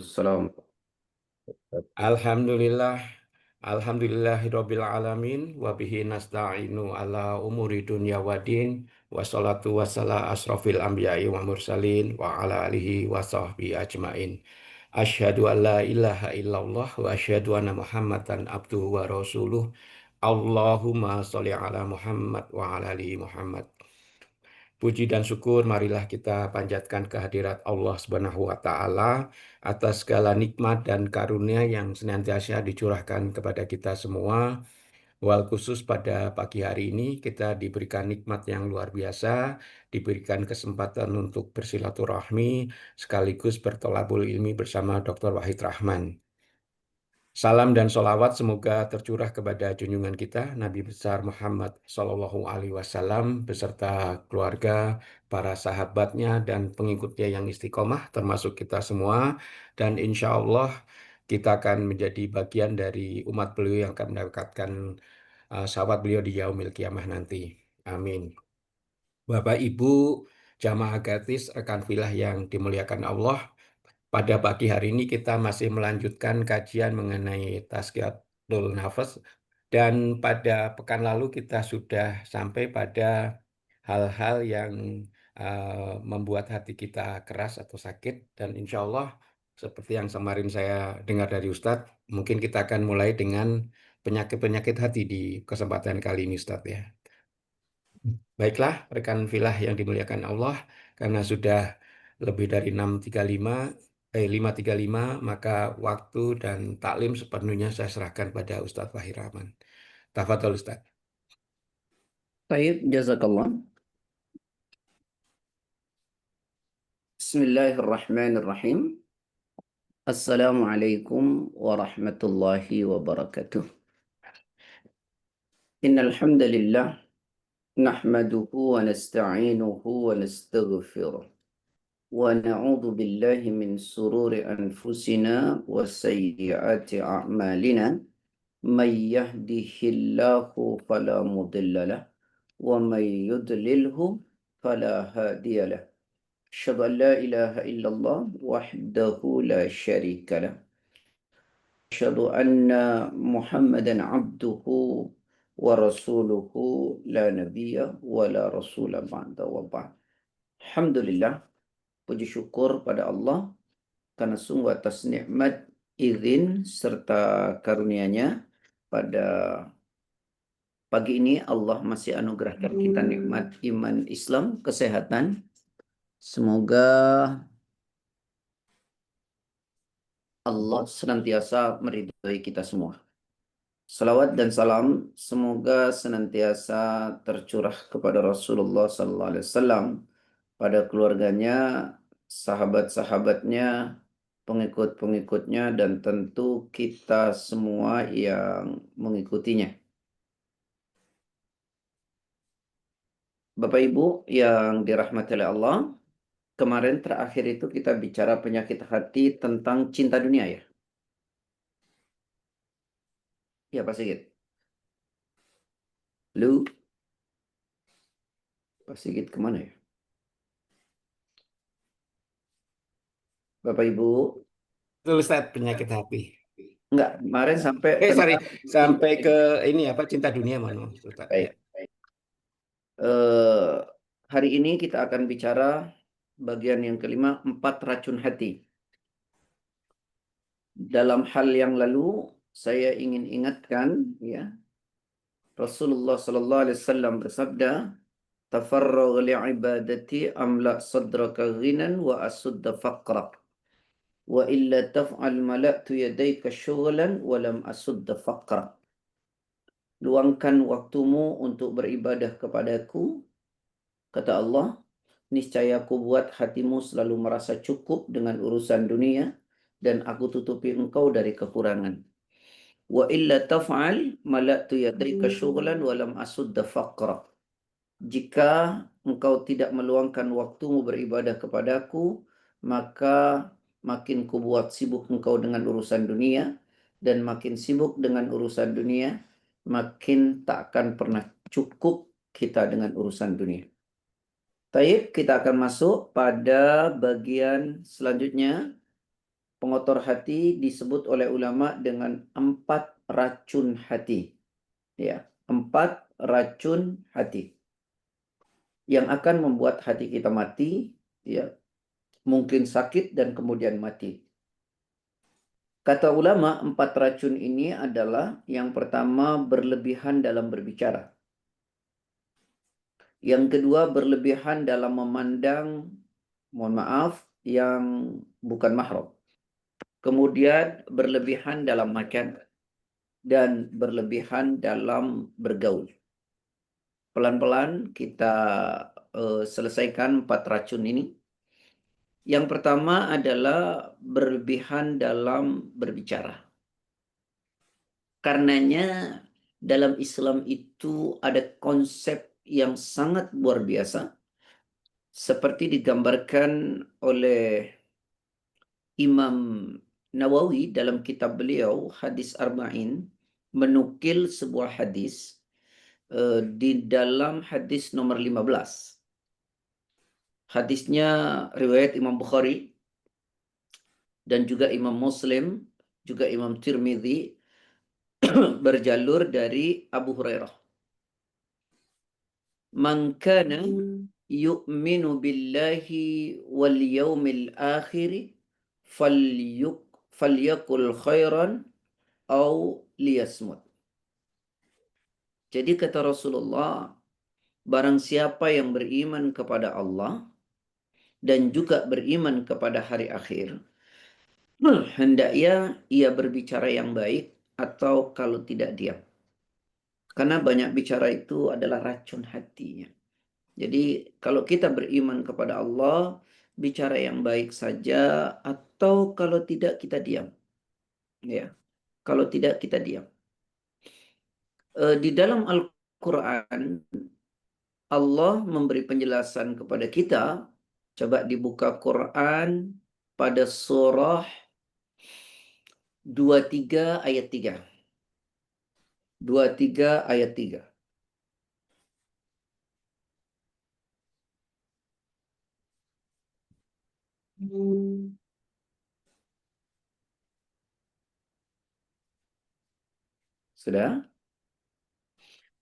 Assalam. Alhamdulillah, alhamdulillahirabbil alamin wa bihi nasta'inu ala umuri dunya waddin wassalatu wassalamu asrofil anbiya'i wa mursalin wa ala alihi wa sahbihi ajmain. Asyhadu an la ilaha illallah wa asyhadu anna Muhammadan abduhu wa rasuluh. Allahumma sholli ala Muhammad wa ala ali Muhammad. Puji dan syukur marilah kita panjatkan kehadirat Allah Subhanahu wa taala atas segala nikmat dan karunia yang senantiasa dicurahkan kepada kita semua. Wal khusus pada pagi hari ini kita diberikan nikmat yang luar biasa, diberikan kesempatan untuk bersilaturahmi sekaligus bertolabul ilmi bersama Dr. Wahid Rahman. Salam dan sholawat semoga tercurah kepada junjungan kita Nabi besar Muhammad Sallallahu Alaihi Wasallam beserta keluarga, para sahabatnya dan pengikutnya yang istiqomah termasuk kita semua, dan insya Allah kita akan menjadi bagian dari umat beliau yang akan mendapatkan sahabat beliau di yaumil kiamah nanti. Amin. Bapak Ibu jamaah gratis rekan filah yang dimuliakan Allah, pada pagi hari ini kita masih melanjutkan kajian mengenai Tazkiratul Nafas, dan pada pekan lalu kita sudah sampai pada hal-hal yang membuat hati kita keras atau sakit, dan insya Allah seperti yang kemarin saya dengar dari Ustadz, mungkin kita akan mulai dengan penyakit-penyakit hati di kesempatan kali ini Ustadz ya. Baiklah, rekan filah yang dimuliakan Allah, karena sudah lebih dari 5.35, maka waktu dan taklim sepenuhnya saya serahkan pada Ustadz Wahid Rahman. Tafadhol Ustadz. Baik, jazakallah. Bismillahirrahmanirrahim. Assalamualaikum warahmatullahi wabarakatuh. Innal hamdalillah nahmaduhu wa nasta'inuhu wa nastaghfiruh. Wa na'udzu billahi min sururi anfusina wa sayyiati a'malina. May yahdihillahu fala mudilla lahu wa may yudlilhu fala hadiya lahu. أشهد أن لا إله إلا الله وحده لا شريك له. أشهد أن محمدا عبده ورسوله لا نبي ولا رسول بعد وبعد. Alhamdulillah, puji syukur pada Allah karena sungguh atas nikmat, izin serta karunia-Nya pada pagi ini Allah masih anugerahkan kita nikmat iman Islam, kesehatan. Semoga Allah senantiasa meridhai kita semua. Salawat dan salam semoga senantiasa tercurah kepada Rasulullah SAW, pada keluarganya, sahabat-sahabatnya, pengikut-pengikutnya, dan tentu kita semua yang mengikutinya. Bapak Ibu yang dirahmati oleh Allah, kemarin terakhir itu kita bicara penyakit hati tentang cinta dunia ya. Ya Pak Sigit. Lu, Pak Sigit kemana ya? Bapak Ibu. Itu Ustadz penyakit hati. Enggak, kemarin sampai Sorry, tentang sampai ke ini apa cinta dunia mana Ustadz ya. baik. Eh, hari ini kita akan bicara bagian yang kelima, 4 racun hati. Dalam hal yang lalu saya ingin ingatkan ya, Rasulullah sallallahu alaihi wasallam bersabda, "Tafarragh li'ibadati amla sadraka ghinan wa asudda faqrak. Wa illa taf'al mala'tu yadayka syughlan wa lam asudda faqrak." Luangkan waktumu untuk beribadah kepadaku, kata Allah, niscaya aku buat hatimu selalu merasa cukup dengan urusan dunia dan aku tutupi engkau dari kekurangan. Wa illa taf'al mala'tu yadayka syughlan wa lam asudda faqra. Jika engkau tidak meluangkan waktumu beribadah kepadaku, maka makin kubuat sibuk engkau dengan urusan dunia, dan makin sibuk dengan urusan dunia, makin tak akan pernah cukup kita dengan urusan dunia. Baik, kita akan masuk pada bagian selanjutnya. pengotor hati disebut oleh ulama dengan 4 racun hati. Ya, 4 racun hati yang akan membuat hati kita mati, ya, mungkin sakit dan kemudian mati. Kata ulama, 4 racun ini adalah yang pertama berlebihan dalam berbicara. Yang kedua berlebihan dalam memandang, mohon maaf, yang bukan mahram. Kemudian berlebihan dalam makan dan berlebihan dalam bergaul. Pelan-pelan kita selesaikan 4 racun ini. Yang pertama adalah berlebihan dalam berbicara. Karenanya dalam Islam itu ada konsep yang sangat luar biasa seperti digambarkan oleh Imam Nawawi dalam kitab beliau Hadis Arba'in, menukil sebuah hadis di dalam hadis nomor 15. Hadisnya riwayat Imam Bukhari dan juga Imam Muslim, juga Imam Tirmidzi, berjalur dari Abu Hurairah. Man kana yu'minu billahi wal yawmil akhir falyakul khairan au liyasmut. Jadi kata Rasulullah, barang siapa yang beriman kepada Allah dan juga beriman kepada hari akhir, hendaknya ia berbicara yang baik atau kalau tidak diam. Karena banyak bicara itu adalah racun hatinya. Jadi kalau kita beriman kepada Allah, bicara yang baik saja atau kalau tidak kita diam. Ya. Kalau tidak kita diam. Di dalam Al-Qur'an Allah memberi penjelasan kepada kita. Coba dibuka Quran pada surah 23 ayat 3. 23 ayat 3. Sudah?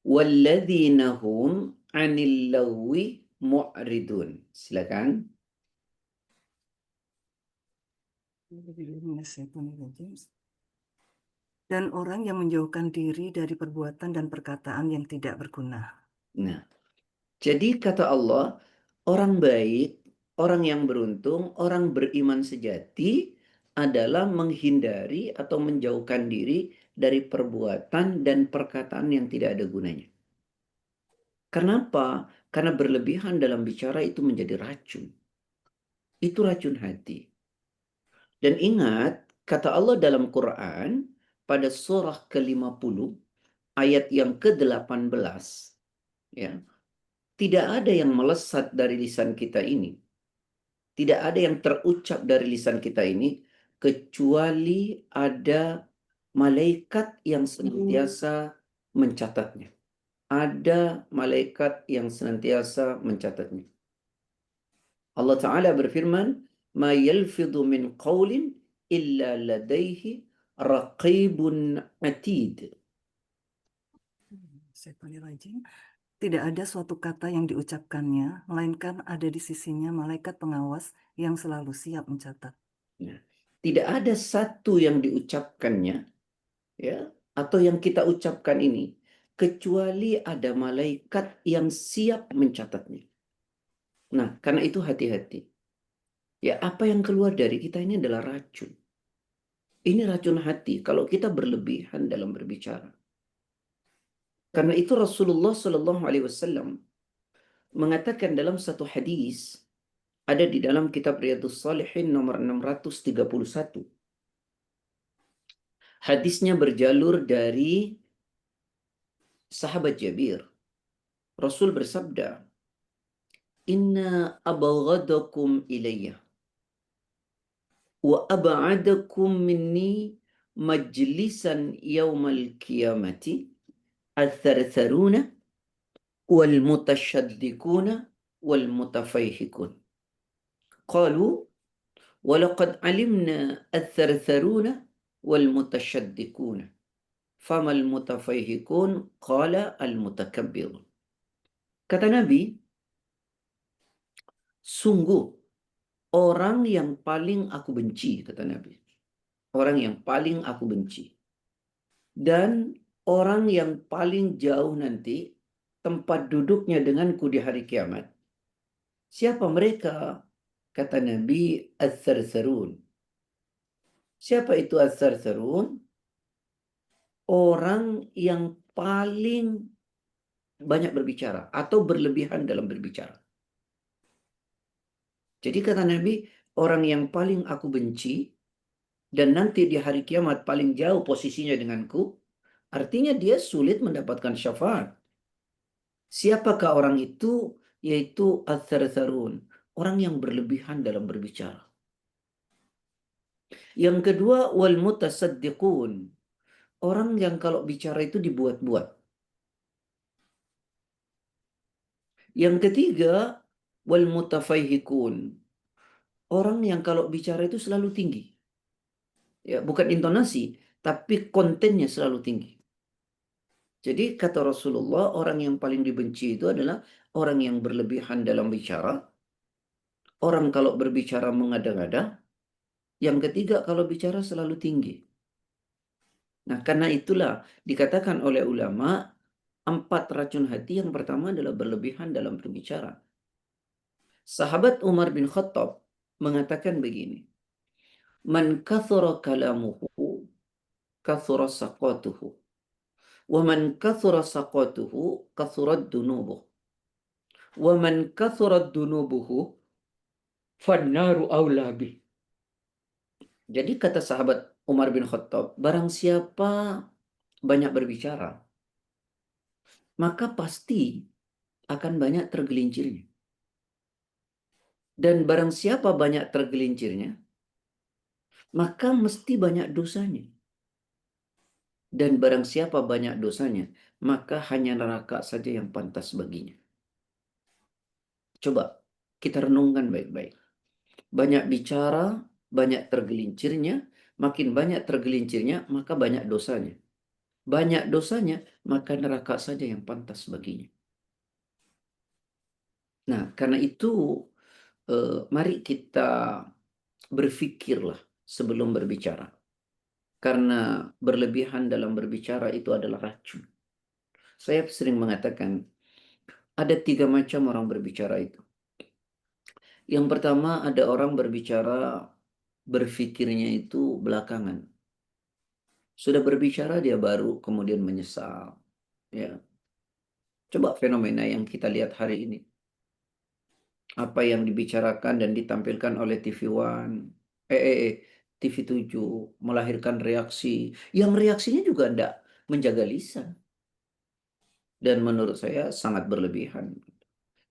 Walladzina hum 'anil lagwi mu'ridun. Silakan. Dan orang yang menjauhkan diri dari perbuatan dan perkataan yang tidak berguna. Nah, jadi kata Allah, orang baik, orang yang beruntung, orang beriman sejati adalah menghindari atau menjauhkan diri dari perbuatan dan perkataan yang tidak ada gunanya. Kenapa? Karena berlebihan dalam bicara itu menjadi racun. Itu racun hati. Dan ingat, kata Allah dalam Quran pada surah ke-50 ayat yang ke-18, ya. Tidak ada yang melesat dari lisan kita ini. Tidak ada yang terucap dari lisan kita ini kecuali ada malaikat yang senantiasa mencatatnya. Ada malaikat yang senantiasa mencatatnya. Allah Ta'ala berfirman, "Ma yalfidhu min qawlin illa ladaihi raqibun atid." Tidak ada suatu kata yang diucapkannya, melainkan ada di sisinya malaikat pengawas yang selalu siap mencatat. Nah, tidak ada satu yang diucapkannya, ya, atau yang kita ucapkan ini, kecuali ada malaikat yang siap mencatatnya. Nah, karena itu hati-hati. Ya, apa yang keluar dari kita ini adalah racun. Ini racun hati kalau kita berlebihan dalam berbicara. Karena itu Rasulullah Shallallahu Alaihi Wasallam mengatakan dalam satu hadis, ada di dalam kitab Riyadhus Shalihin nomor 631. Hadisnya berjalur dari sahabat Jabir. Rasul bersabda, "Inna abghadakum ilayya wa ab'adakum minni majlisan yawmal qiyamati al-thartharuna wal mutashaddikuna wal mutafayhikun." Qalu walaqad alimna ats-tsartsaruna wal mutasyaddiquna famal mutafayhikun qala al-mutakabbir. Kata Nabi, sungguh orang yang paling aku benci, kata Nabi. Orang yang paling aku benci. Dan orang yang paling jauh nanti tempat duduknya denganku di hari kiamat. Siapa mereka? Kata Nabi, ats-tsartsarun. Siapa itu ats-tsartsarun? Orang yang paling banyak berbicara atau berlebihan dalam berbicara. Jadi kata Nabi, orang yang paling aku benci dan nanti di hari kiamat paling jauh posisinya denganku, artinya dia sulit mendapatkan syafaat. Siapakah orang itu? Yaitu ats-tsartsarun, orang yang berlebihan dalam berbicara. Yang kedua, wal mutasaddiqun, orang yang kalau bicara itu dibuat-buat. Yang ketiga, wal mutafayhikun, orang yang kalau bicara itu selalu tinggi. Ya, bukan intonasi, tapi kontennya selalu tinggi. Jadi kata Rasulullah, orang yang paling dibenci itu adalah orang yang berlebihan dalam bicara, orang kalau berbicara mengada-ngada, yang ketiga kalau bicara selalu tinggi. Nah, karena itulah dikatakan oleh ulama, 4 racun hati. Yang pertama adalah berlebihan dalam berbicara. Sahabat Umar bin Khattab mengatakan begini, man kathura kalamuhu kathura saqatuhu, wa man kathura saqatuhu kathurat dunubuh, wa man kathurat dunubuhu fannaru awla bih. Jadi kata sahabat Umar bin Khattab, barang siapa banyak berbicara, maka pasti akan banyak tergelincirnya. Dan barang siapa banyak tergelincirnya, maka mesti banyak dosanya. Dan barang siapa banyak dosanya, maka hanya neraka saja yang pantas baginya. Coba kita renungkan baik-baik. Banyak bicara, banyak tergelincirnya, makin banyak tergelincirnya, maka banyak dosanya. Banyak dosanya, maka neraka saja yang pantas baginya. Nah, karena itu mari kita berfikirlah sebelum berbicara. Karena berlebihan dalam berbicara itu adalah racun. Saya sering mengatakan, ada 3 macam orang berbicara itu. Yang pertama, ada orang berbicara, berfikirnya itu belakangan. Sudah berbicara dia baru kemudian menyesal. Ya. Coba fenomena yang kita lihat hari ini. Apa yang dibicarakan dan ditampilkan oleh TV One, TV7 melahirkan reaksi. Yang reaksinya juga tidak menjaga lisan. Dan menurut saya sangat berlebihan.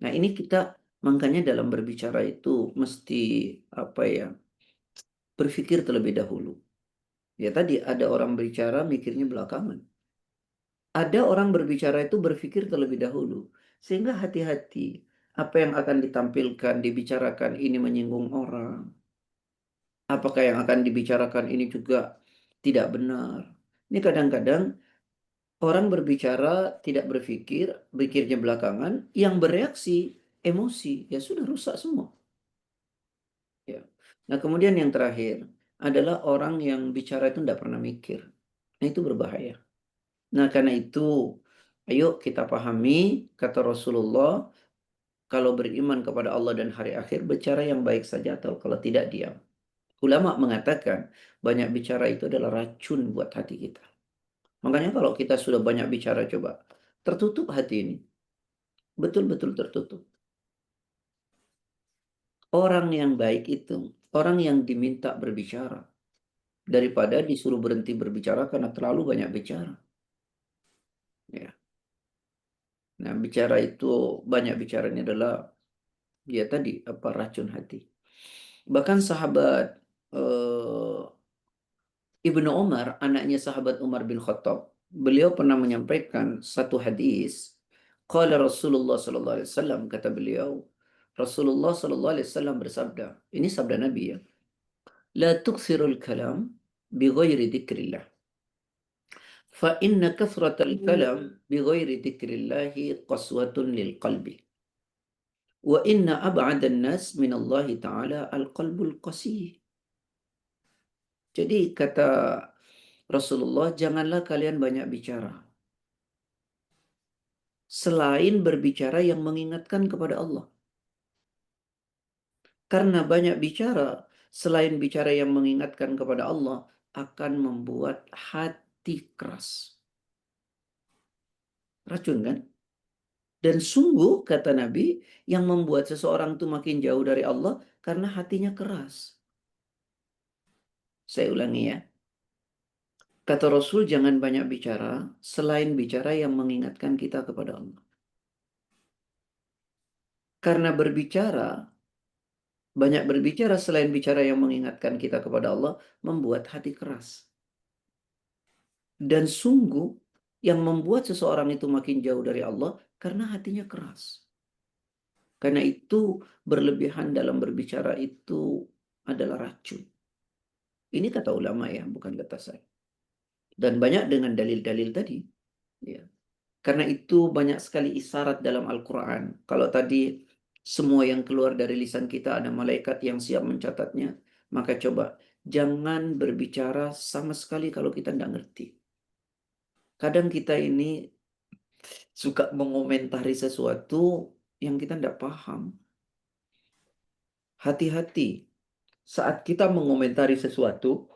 Nah, ini kita makanya dalam berbicara itu mesti berpikir terlebih dahulu. Ya tadi ada orang berbicara mikirnya belakangan. Ada orang berbicara itu berpikir terlebih dahulu. Sehingga hati-hati apa yang akan ditampilkan, dibicarakan ini menyinggung orang. Apakah yang akan dibicarakan ini juga tidak benar. Ini kadang-kadang orang berbicara tidak berpikir, pikirnya belakangan, yang bereaksi emosi, ya sudah rusak semua. Ya. Nah, kemudian yang terakhir adalah orang yang bicara itu tidak pernah mikir. Nah, itu berbahaya. Nah, karena itu, ayo kita pahami kata Rasulullah, kalau beriman kepada Allah dan hari akhir, bicara yang baik saja atau kalau tidak diam. Ulama mengatakan, banyak bicara itu adalah racun buat hati kita. Makanya kalau kita sudah banyak bicara, coba tertutup hati ini. Betul-betul tertutup. Orang yang baik itu, orang yang diminta berbicara, daripada disuruh berhenti berbicara karena terlalu banyak bicara. Ya. Nah, bicara itu, banyak bicaranya adalah, ya tadi, racun hati. Bahkan sahabat Ibnu Umar, anaknya sahabat Umar bin Khattab, beliau pernah menyampaikan satu hadis. Qala Rasulullah sallallahu alaihi wasallam, kata beliau, Rasulullah sallallahu alaihi wasallam bersabda. Ini sabda Nabi ya. la tukthirul kalam bighairi dzikrillah. Fa inna kathratal kalam bighairi dzikrillahi qaswatun lil qalbi. Wa inna ab'adan nas minallahi ta'ala al-qalbul qasih. Jadi kata Rasulullah, janganlah kalian banyak bicara selain berbicara yang mengingatkan kepada Allah. Karena banyak bicara selain bicara yang mengingatkan kepada Allah akan membuat hati keras. Racun kan? Dan sungguh kata Nabi, yang membuat seseorang itu makin jauh dari Allah karena hatinya keras. Saya ulangi ya. Kata Rasul, jangan banyak bicara selain bicara yang mengingatkan kita kepada Allah. Karena banyak berbicara selain bicara yang mengingatkan kita kepada Allah, membuat hati keras. Dan sungguh, yang membuat seseorang itu makin jauh dari Allah, karena hatinya keras. Karena itu, berlebihan dalam berbicara itu adalah racun. Ini kata ulama ya, bukan kata saya. Dan banyak dengan dalil-dalil tadi. Ya. Karena itu banyak sekali isyarat dalam Al-Quran. Kalau tadi semua yang keluar dari lisan kita ada malaikat yang siap mencatatnya, maka coba jangan berbicara sama sekali kalau kita tidak ngerti. Kadang kita ini suka mengomentari sesuatu yang kita tidak paham. Hati-hati saat kita mengomentari sesuatu,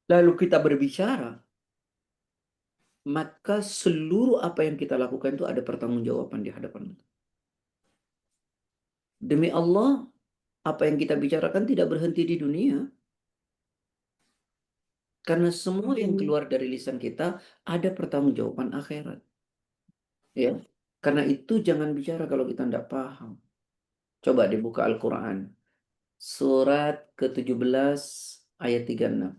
lalu kita berbicara, maka seluruh apa yang kita lakukan itu ada pertanggungjawaban di hadapan Allah. Demi Allah, apa yang kita bicarakan tidak berhenti di dunia. Karena semua yang keluar dari lisan kita ada pertanggungjawaban akhirat. Ya. Karena itu jangan bicara kalau kita tidak paham. Coba dibuka Al-Quran. Surat ke-17 ayat 36.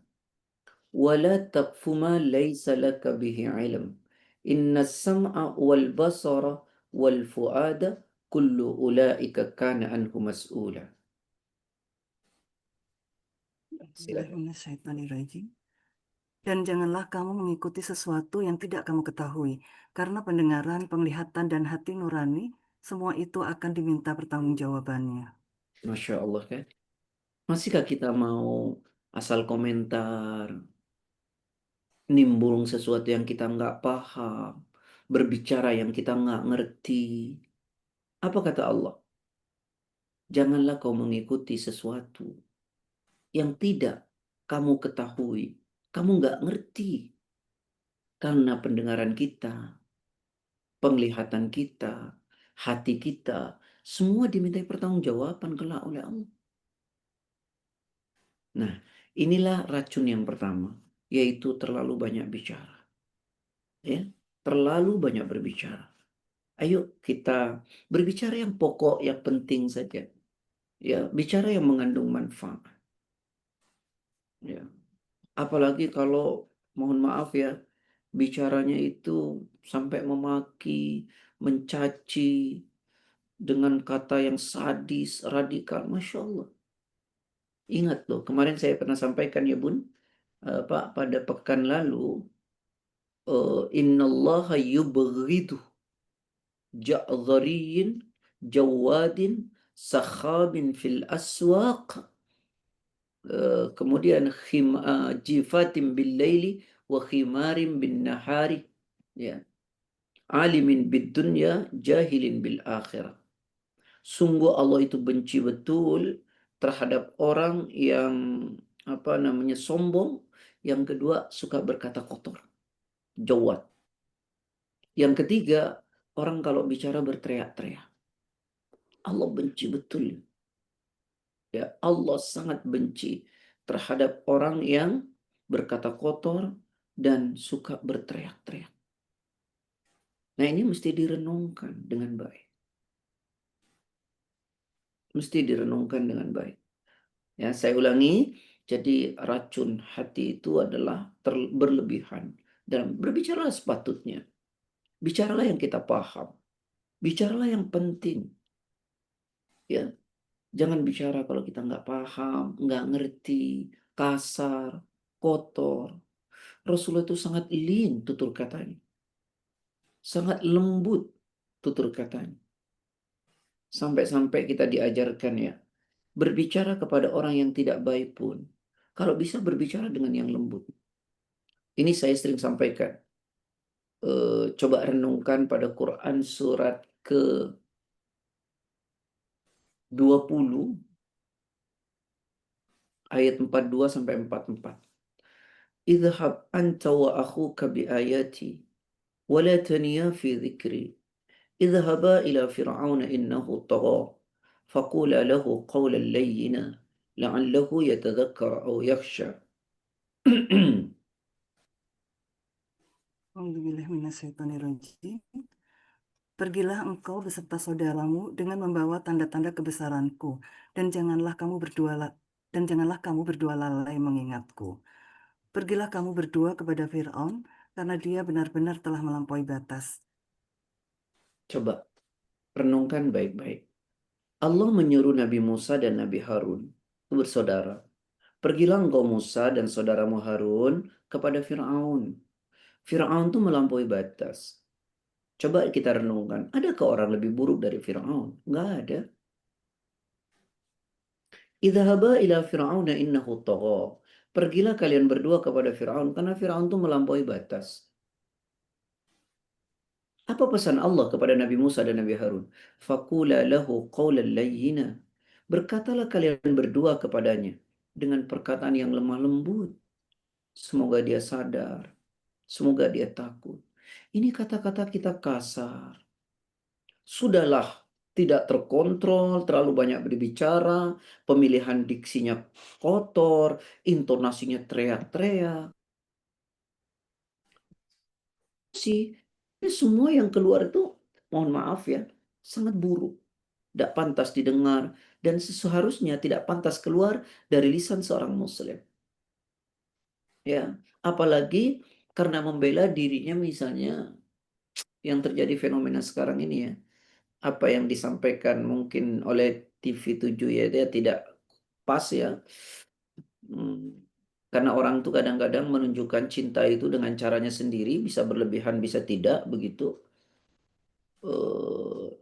وَلَا تَقْفُ مَا لَيْسَ لَكَ بِهِ عِلْمٌ إِنَّ السَّمْعَ وَالْبَصَرَ وَالْفُؤَادَ كُلُّ أُولَئِكَ كَانَ عَنْهُ مسؤولا. Silakan. Bismillahirrahmanirrahim. Dan janganlah kamu mengikuti sesuatu yang tidak kamu ketahui, karena pendengaran, penglihatan, dan hati nurani, semua itu akan diminta pertanggungjawabannya. Masya Allah kan. Masihkah kita mau asal komentar, nimbung sesuatu yang kita nggak paham, berbicara yang kita nggak ngerti? Apa kata Allah? Janganlah kau mengikuti sesuatu yang tidak kamu ketahui, kamu nggak ngerti. Karena pendengaran kita, penglihatan kita, hati kita, semua dimintai pertanggungjawaban kelak oleh Allah. Nah, inilah racun yang pertama, yaitu terlalu banyak bicara. Ya, terlalu banyak berbicara. Ayo kita berbicara yang pokok, yang penting saja. Ya, bicara yang mengandung manfaat. Ya, apalagi kalau mohon maaf ya, bicaranya itu sampai memaki, mencaci dengan kata yang sadis, radikal, masya Allah. Ingat loh, kemarin saya pernah sampaikan ya Bun, Pak, pada pekan lalu, innallaha yubghidu ja'dhariyin jawadin sakhabin fil aswaq, kemudian jifatin bil laili wa khimarin bin nahari, ya, alimin bid dunya jahilin bil akhirah. Sungguh Allah itu benci betul terhadap orang yang sombong, yang kedua suka berkata kotor, jawad. Yang ketiga, orang kalau bicara berteriak-teriak. Allah benci betul. Ya, Allah sangat benci terhadap orang yang berkata kotor dan suka berteriak-teriak. Nah, ini mesti direnungkan dengan baik. Mesti direnungkan dengan baik. Ya, saya ulangi, jadi racun hati itu adalah berlebihan dalam berbicara sepatutnya. Bicaralah yang kita paham. Bicaralah yang penting. Ya. Jangan bicara kalau kita nggak paham, nggak ngerti, kasar, kotor. Rasulullah itu sangat lean tutur katanya. Sangat lembut tutur katanya. Sampai-sampai kita diajarkan ya, berbicara kepada orang yang tidak baik pun, kalau bisa berbicara dengan yang lembut. Ini saya sering sampaikan. Coba renungkan pada Quran surat ke-20 ayat 42 sampai 44. Idhab anta wa akhuka bi ayati wa la taniya fi dhikri. Idhaba ila fir'auna innahu tagha. Faqula lahu qawlan layyina la'allahu yatadhakkar aw yakhsha. A'udzubillahiminasyaitonirrajim. Pergilah engkau beserta saudaramu dengan membawa tanda-tanda kebesaranku, dan janganlah kamu berdua lalai mengingatku. Pergilah kamu berdua kepada Fir'aun, karena dia benar-benar telah melampaui batas. Coba renungkan baik-baik. Allah menyuruh Nabi Musa dan Nabi Harun bersaudara. Pergilah engkau Musa dan saudaramu Harun kepada Fir'aun. Fir'aun itu melampaui batas. Coba kita renungkan, adakah orang lebih buruk dari Fir'aun? Nggak ada. Idhaba ila Fir'auna innahu tagha. Pergilah kalian berdua kepada Fir'aun, karena Fir'aun itu melampaui batas. Apa pesan Allah kepada Nabi Musa dan Nabi Harun? Faqula lahu qawlan layyina. Berkatalah kalian berdua kepadanya dengan perkataan yang lemah lembut. Semoga dia sadar. Semoga dia takut. Ini kata-kata kita kasar. Sudahlah tidak terkontrol, terlalu banyak berbicara, pemilihan diksinya kotor, intonasinya teriak-teriak. Semua yang keluar itu, mohon maaf ya, sangat buruk. Tidak pantas didengar, dan seharusnya tidak pantas keluar dari lisan seorang muslim. Ya, apalagi karena membela dirinya, misalnya yang terjadi fenomena sekarang ini ya, apa yang disampaikan mungkin oleh TV7 ya, dia tidak pas ya. Karena orang tuh kadang-kadang menunjukkan cinta itu dengan caranya sendiri, bisa berlebihan, bisa tidak begitu.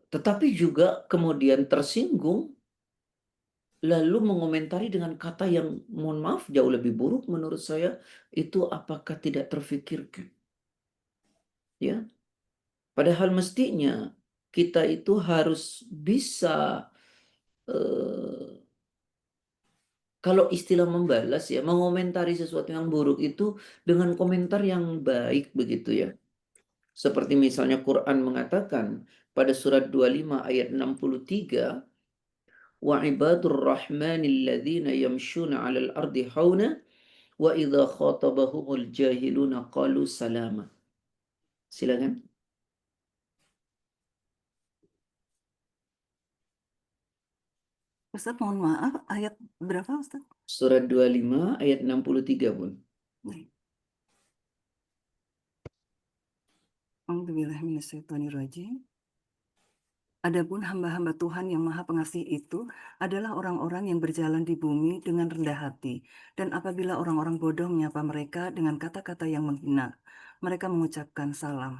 Tetapi juga kemudian tersinggung, lalu mengomentari dengan kata yang mohon maaf jauh lebih buruk menurut saya. Itu apakah tidak terfikirkan? Ya, padahal mestinya kita itu harus bisa, kalau istilah membalas ya, mengomentari sesuatu yang buruk itu dengan komentar yang baik begitu ya. Seperti misalnya Quran mengatakan pada surat 25 ayat 63, wa ibadur rahmanil ladzina yamshuna 'alal ardi hauna wa idza khatabahumul jahiluna qalu salama. Silakan. Ustaz, mohon maaf, ayat berapa Ustaz? Surat 25 ayat 63 Bun. Baik. A'udzubillahiminasyaitonirrajim. Adapun hamba-hamba Tuhan yang Maha Pengasih itu adalah orang-orang yang berjalan di bumi dengan rendah hati. Dan apabila orang-orang bodoh menyapa mereka dengan kata-kata yang menghina, mereka mengucapkan salam.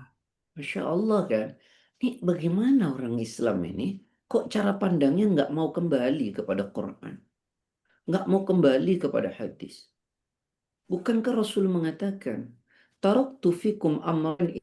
Masya Allah kan. Ini bagaimana orang Islam ini kok cara pandangnya nggak mau kembali kepada Quran, nggak mau kembali kepada hadis. Bukankah Rasul mengatakan, taraktu fikum amran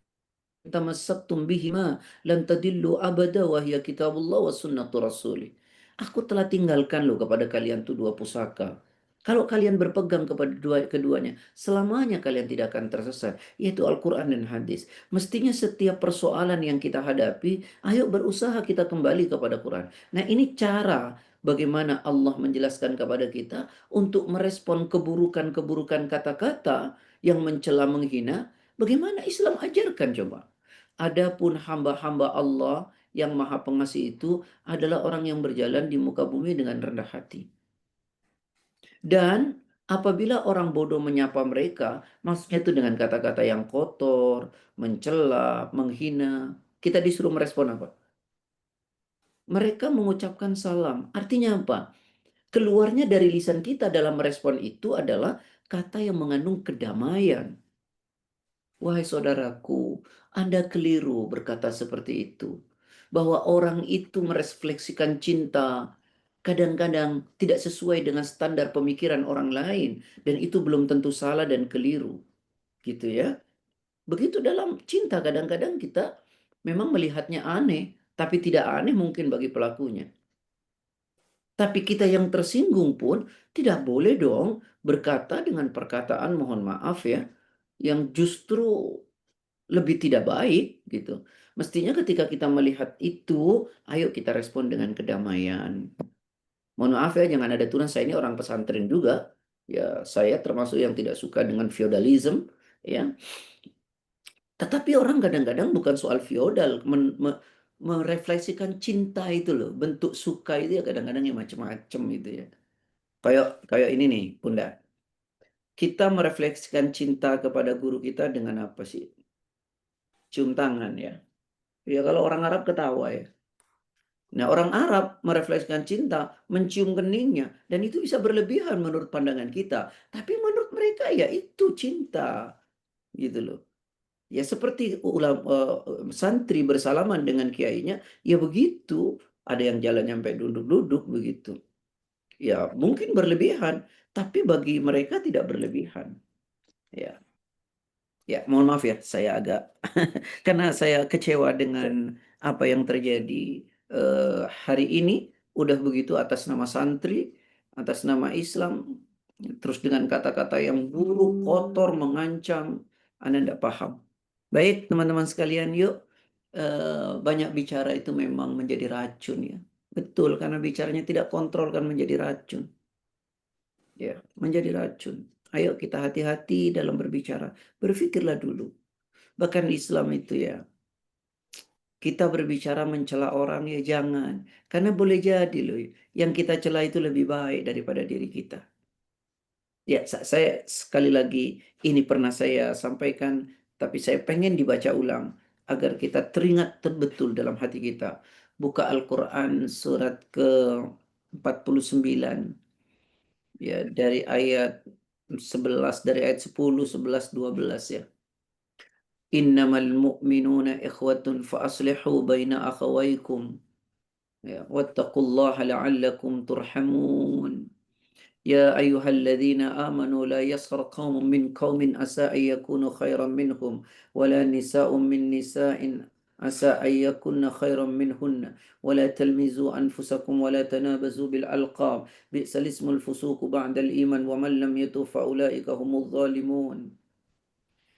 tamassaktum bihima lan tadillu abada wa hiya kitabullah wa sunnatu rasulih. Aku telah tinggalkan loh kepada kalian tuh dua pusaka. Kalau kalian berpegang kepada keduanya, selamanya kalian tidak akan tersesat, yaitu Al-Quran dan hadis. Mestinya setiap persoalan yang kita hadapi, ayo berusaha kita kembali kepada Quran. Nah, ini cara bagaimana Allah menjelaskan kepada kita untuk merespon keburukan-keburukan kata-kata yang mencela, menghina. Bagaimana Islam ajarkan coba? Adapun hamba-hamba Allah yang Maha Pengasih itu adalah orang yang berjalan di muka bumi dengan rendah hati. Dan apabila orang bodoh menyapa mereka, maksudnya itu dengan kata-kata yang kotor, mencela, menghina, kita disuruh merespon apa? Mereka mengucapkan salam. Artinya apa? Keluarnya dari lisan kita dalam merespon itu adalah kata yang mengandung kedamaian. Wahai saudaraku, Anda keliru berkata seperti itu. Bahwa orang itu merefleksikan cinta kadang-kadang tidak sesuai dengan standar pemikiran orang lain. Dan itu belum tentu salah dan keliru. Gitu ya. Begitu dalam cinta kadang-kadang kita memang melihatnya aneh. Tapi tidak aneh mungkin bagi pelakunya. Tapi kita yang tersinggung pun tidak boleh dong berkata dengan perkataan mohon maaf ya. Yang justru lebih tidak baik gitu. Mestinya ketika kita melihat itu, ayo kita respon dengan kedamaian. Mohon maaf ya, jangan ada tuduhan saya ini orang pesantren juga. Ya, saya termasuk yang tidak suka dengan feodalism, ya. Tetapi orang kadang-kadang bukan soal feodal, merefleksikan cinta itu loh, bentuk suka itu ya kadang-kadang yang macam-macam itu ya. Kayak ini nih, Bunda. Kita merefleksikan cinta kepada guru kita dengan apa sih? Cium tangan ya. Ya kalau orang Arab ketawa ya. Nah orang Arab merefleksikan cinta, mencium keningnya. Dan itu bisa berlebihan menurut pandangan kita. Tapi menurut mereka ya itu cinta. Gitu loh. Ya seperti santri bersalaman dengan kiainya. Ya begitu. Ada yang jalan sampai duduk-duduk begitu. Ya mungkin berlebihan. Tapi bagi mereka tidak berlebihan. Ya. Ya, mohon maaf ya, saya agak karena saya kecewa dengan apa yang terjadi hari ini. Udah begitu atas nama santri, atas nama Islam, terus dengan kata-kata yang buruk, kotor, mengancam. Anda tidak paham. Baik, teman-teman sekalian, yuk banyak bicara itu memang menjadi racun ya. Betul, karena bicaranya tidak kontrol kan menjadi racun. Ya, menjadi racun. Ayo kita hati-hati dalam berbicara. Berpikirlah dulu. Bahkan Islam itu ya, kita berbicara mencela orang ya jangan. Karena boleh jadi loh, yang kita cela itu lebih baik daripada diri kita. Ya, saya sekali lagi, ini pernah saya sampaikan, tapi saya pengen dibaca ulang, agar kita teringat betul dalam hati kita. Buka Al-Quran surat ke-49, ya, dari ayat 11, dari ayat 10, 11, 12 ya. Innamal mu'minuna ikhwatun fa aslihu baina akhawaykum ya wattaqullaha la'allakum turhamun ya ayyuhalladzina amanu la yaskhar qaumun min qaumin asa an yakunu khairan minhum wala nisa'un min nisa'in asa an yakunna khairan minhunna wala talmizu anfusakum wala tanabazu bil alqab bi'sal ismul fusuq ba'dal iman wa man lam yatub fa ulaika humudz zalimun.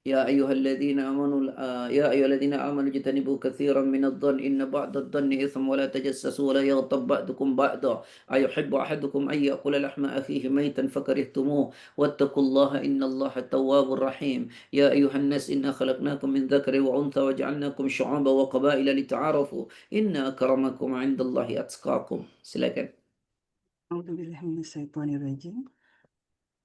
يا أيها الذين آمنوا يا أيها الذين آمنوا اجتنبوا كثيرا من الظن إن بعض الظن إثم ولا تجسسوا ولا يغتب بعضكم بعضا أيحب أحدكم أن يأكل لحم أخيه ميتا فكرهتموه واتقوا الله إن الله التواب الرحيم يا أيها الناس إنا خلقناكم من ذكر وأنثى وجعلناkum شعوبا وقبائل لتعارفوا إن أكرمكم عند الله أتقاكم. Silakan. A'udzubillahiminasyaitonirrajim.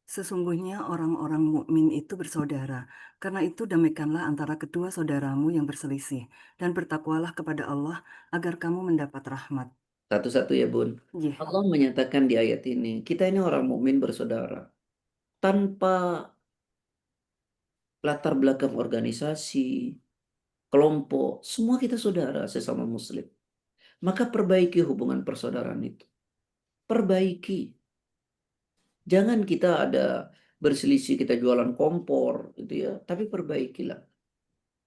Sesungguhnya orang-orang mukmin itu bersaudara. Karena itu damaikanlah antara kedua saudaramu yang berselisih dan bertakwalah kepada Allah agar kamu mendapat rahmat. Satu-satu ya Bun. Iya. Allah menyatakan di ayat ini, kita ini orang mukmin bersaudara. Tanpa latar belakang organisasi, kelompok, semua kita saudara sesama muslim. Maka perbaiki hubungan persaudaraan itu. Perbaiki. Jangan kita ada berselisih, kita jualan kompor gitu ya, tapi perbaikilah.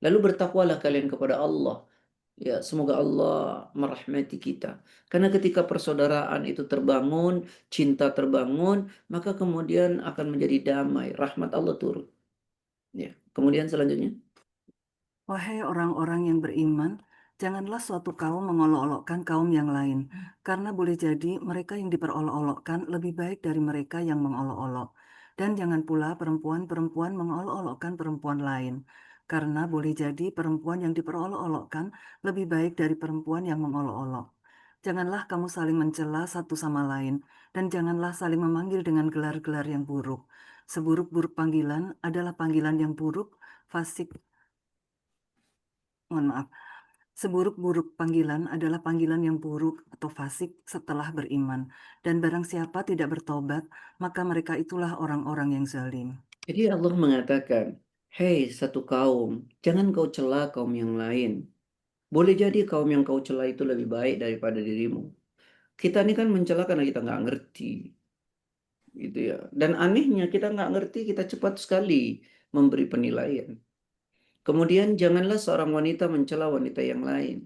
Lalu bertakwalah kalian kepada Allah. Ya, semoga Allah merahmati kita. Karena ketika persaudaraan itu terbangun, cinta terbangun, maka kemudian akan menjadi damai, rahmat Allah turun. Ya. Kemudian selanjutnya. Wahai orang-orang yang beriman, janganlah suatu kaum mengolok-olokkan kaum yang lain, karena boleh jadi mereka yang diperolok-olokkan lebih baik dari mereka yang mengolok-olok. Dan jangan pula perempuan-perempuan mengolok-olokkan perempuan lain, karena boleh jadi perempuan yang diperolok-olokkan lebih baik dari perempuan yang mengolok-olok. Janganlah kamu saling mencela satu sama lain, dan janganlah saling memanggil dengan gelar-gelar yang buruk. Seburuk-buruk panggilan adalah panggilan yang buruk, fasik. Mohon maaf. Seburuk-buruk panggilan adalah panggilan yang buruk atau fasik setelah beriman. Dan barang siapa tidak bertobat, maka mereka itulah orang-orang yang zalim. Jadi Allah mengatakan, hei satu kaum, jangan kau cela kaum yang lain. Boleh jadi kaum yang kau cela itu lebih baik daripada dirimu. Kita ini kan mencela karena kita nggak ngerti, gitu ya. Dan anehnya kita nggak ngerti, kita cepat sekali memberi penilaian. Kemudian janganlah seorang wanita mencela wanita yang lain.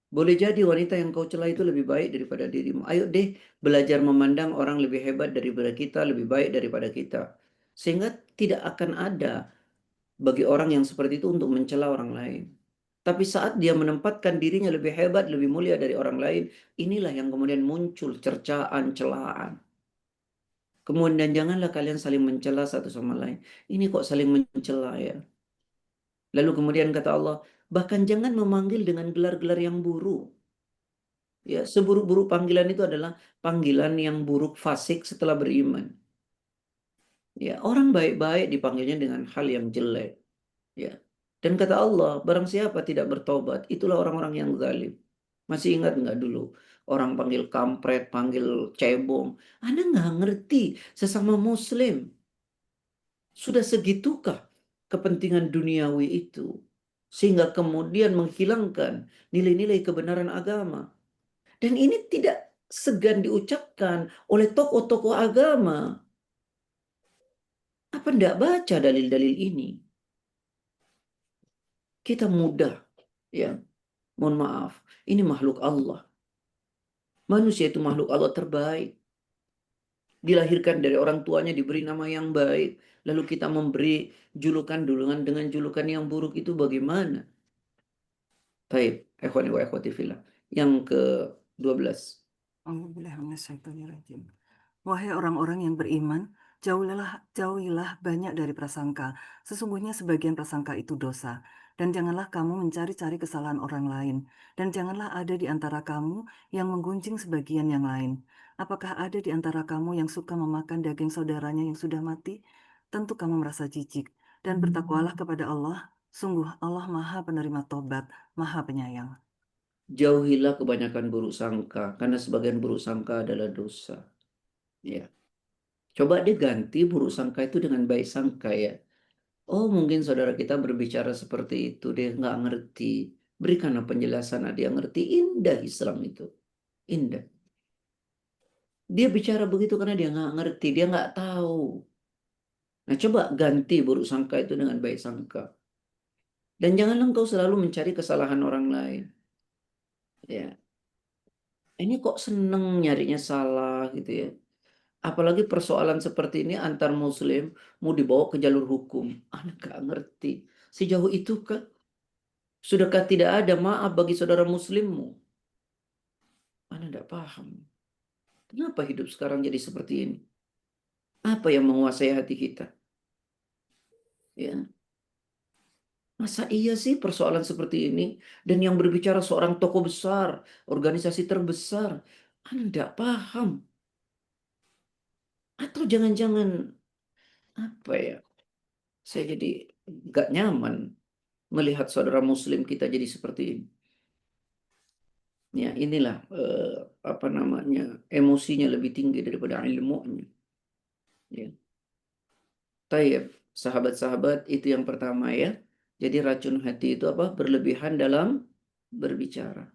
Boleh jadi wanita yang kau cela itu lebih baik daripada dirimu. Ayo deh belajar memandang orang lebih hebat daripada kita, lebih baik daripada kita. Sehingga tidak akan ada bagi orang yang seperti itu untuk mencela orang lain. Tapi saat dia menempatkan dirinya lebih hebat, lebih mulia dari orang lain, inilah yang kemudian muncul cercaan, celaan. Kemudian janganlah kalian saling mencela satu sama lain. Ini kok saling mencela ya. Lalu kemudian kata Allah, bahkan jangan memanggil dengan gelar-gelar yang buruk. Ya, seburuk-buruk panggilan itu adalah panggilan yang buruk fasik setelah beriman. Ya, orang baik-baik dipanggilnya dengan hal yang jelek. Ya. Dan kata Allah, barang siapa tidak bertobat, itulah orang-orang yang zalim. Masih ingat nggak dulu? Orang panggil kampret, panggil cebong. Anda nggak ngerti sesama muslim. Sudah segitukah kepentingan duniawi itu? Sehingga kemudian menghilangkan nilai-nilai kebenaran agama. Dan ini tidak segan diucapkan oleh tokoh-tokoh agama. Apa ndak baca dalil-dalil ini? Kita mudah, ya. Mohon maaf, ini makhluk Allah. Manusia itu makhluk Allah terbaik. Dilahirkan dari orang tuanya, diberi nama yang baik. Lalu kita memberi julukan dengan julukan yang buruk itu bagaimana? Baik, ikhwani wa ikhwati fillah. Yang ke-12. A'udzubillahiminasyaitonirrajim. Wahai orang-orang yang beriman, jauhilah banyak dari prasangka. Sesungguhnya sebagian prasangka itu dosa. Dan janganlah kamu mencari-cari kesalahan orang lain. Dan janganlah ada di antara kamu yang menggunjing sebagian yang lain. Apakah ada di antara kamu yang suka memakan daging saudaranya yang sudah mati? Tentu kamu merasa jijik. Dan bertakwalah kepada Allah. Sungguh Allah Maha Penerima Tobat, Maha Penyayang. Jauhilah kebanyakan buruk sangka, karena sebagian buruk sangka adalah dosa. Ya. Coba dia ganti buruk sangka itu dengan baik sangka ya. Oh, mungkin saudara kita berbicara seperti itu, dia nggak ngerti. Berikanlah penjelasan, dia ngerti. Indah Islam itu. Indah. Dia bicara begitu karena dia nggak ngerti, dia nggak tahu. Nah, coba ganti buruk sangka itu dengan baik sangka. Dan janganlah engkau selalu mencari kesalahan orang lain. Ya, ini kok seneng nyarinya salah gitu ya. Apalagi persoalan seperti ini antar muslim mau dibawa ke jalur hukum. Anak nggak ngerti. Sejauh itu kan? Sudahkah tidak ada maaf bagi saudara muslimmu? Anda tidak paham. Kenapa hidup sekarang jadi seperti ini? Apa yang menguasai hati kita? Ya, masa iya sih persoalan seperti ini? Dan yang berbicara seorang tokoh besar, organisasi terbesar. Anda tidak paham. Atau jangan-jangan, apa ya, saya jadi gak nyaman melihat saudara muslim kita jadi seperti ini. Ya, inilah apa namanya, emosinya lebih tinggi daripada ilmunya. Ya. Tayyib, sahabat-sahabat, itu yang pertama ya. Jadi racun hati itu apa? Berlebihan dalam berbicara.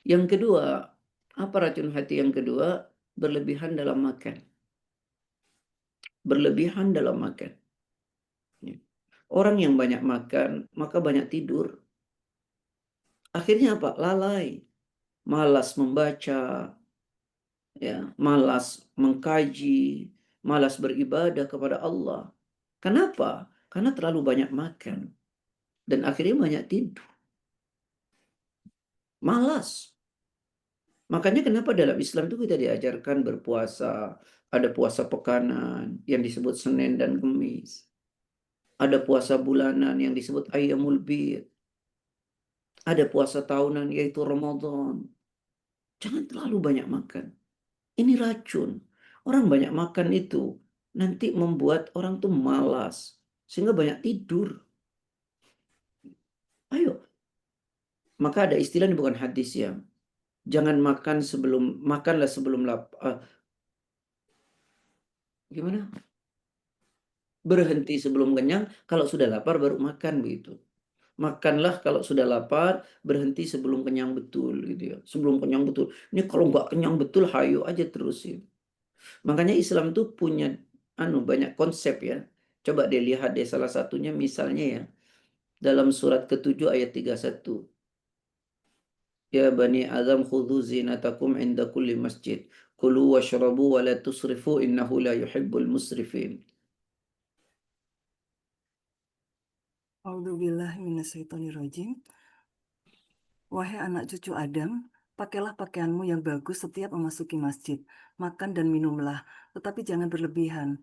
Yang kedua, apa racun hati yang kedua? Berlebihan dalam makan. Berlebihan dalam makan. Ya. Orang yang banyak makan, maka banyak tidur. Akhirnya apa? Lalai. Malas membaca, ya, malas mengkaji, malas beribadah kepada Allah. Kenapa? Karena terlalu banyak makan. Dan akhirnya banyak tidur. Malas. Makanya kenapa dalam Islam itu kita diajarkan berpuasa. Ada puasa pekanan yang disebut Senin dan Kamis. Ada puasa bulanan yang disebut Ayyamul Bid. Ada puasa tahunan yaitu Ramadan. Jangan terlalu banyak makan. Ini racun. Orang banyak makan itu nanti membuat orang tuh malas. Sehingga banyak tidur. Ayo, Maka ada istilah ini bukan hadis ya. Jangan makanlah sebelum lapar. Gimana? Berhenti sebelum kenyang, kalau sudah lapar baru makan begitu. Makanlah kalau sudah lapar, berhenti sebelum kenyang betul gitu ya. Sebelum kenyang betul. Ini kalau nggak kenyang betul, hayu aja terus ya. Makanya Islam tuh punya banyak konsep ya. Coba deh lihat deh salah satunya misalnya ya dalam surat ke-7 ayat 31. Ya bani Adam khudhu zinatakum inda kulli masjid. Kulu washrabu wa la tusrifu innahu la yuhibbul musrifin. A'udzubillahi minasyaitonirrajim. Wahai anak cucu Adam, pakailah pakaianmu yang bagus setiap memasuki masjid. Makan dan minumlah, tetapi jangan berlebihan.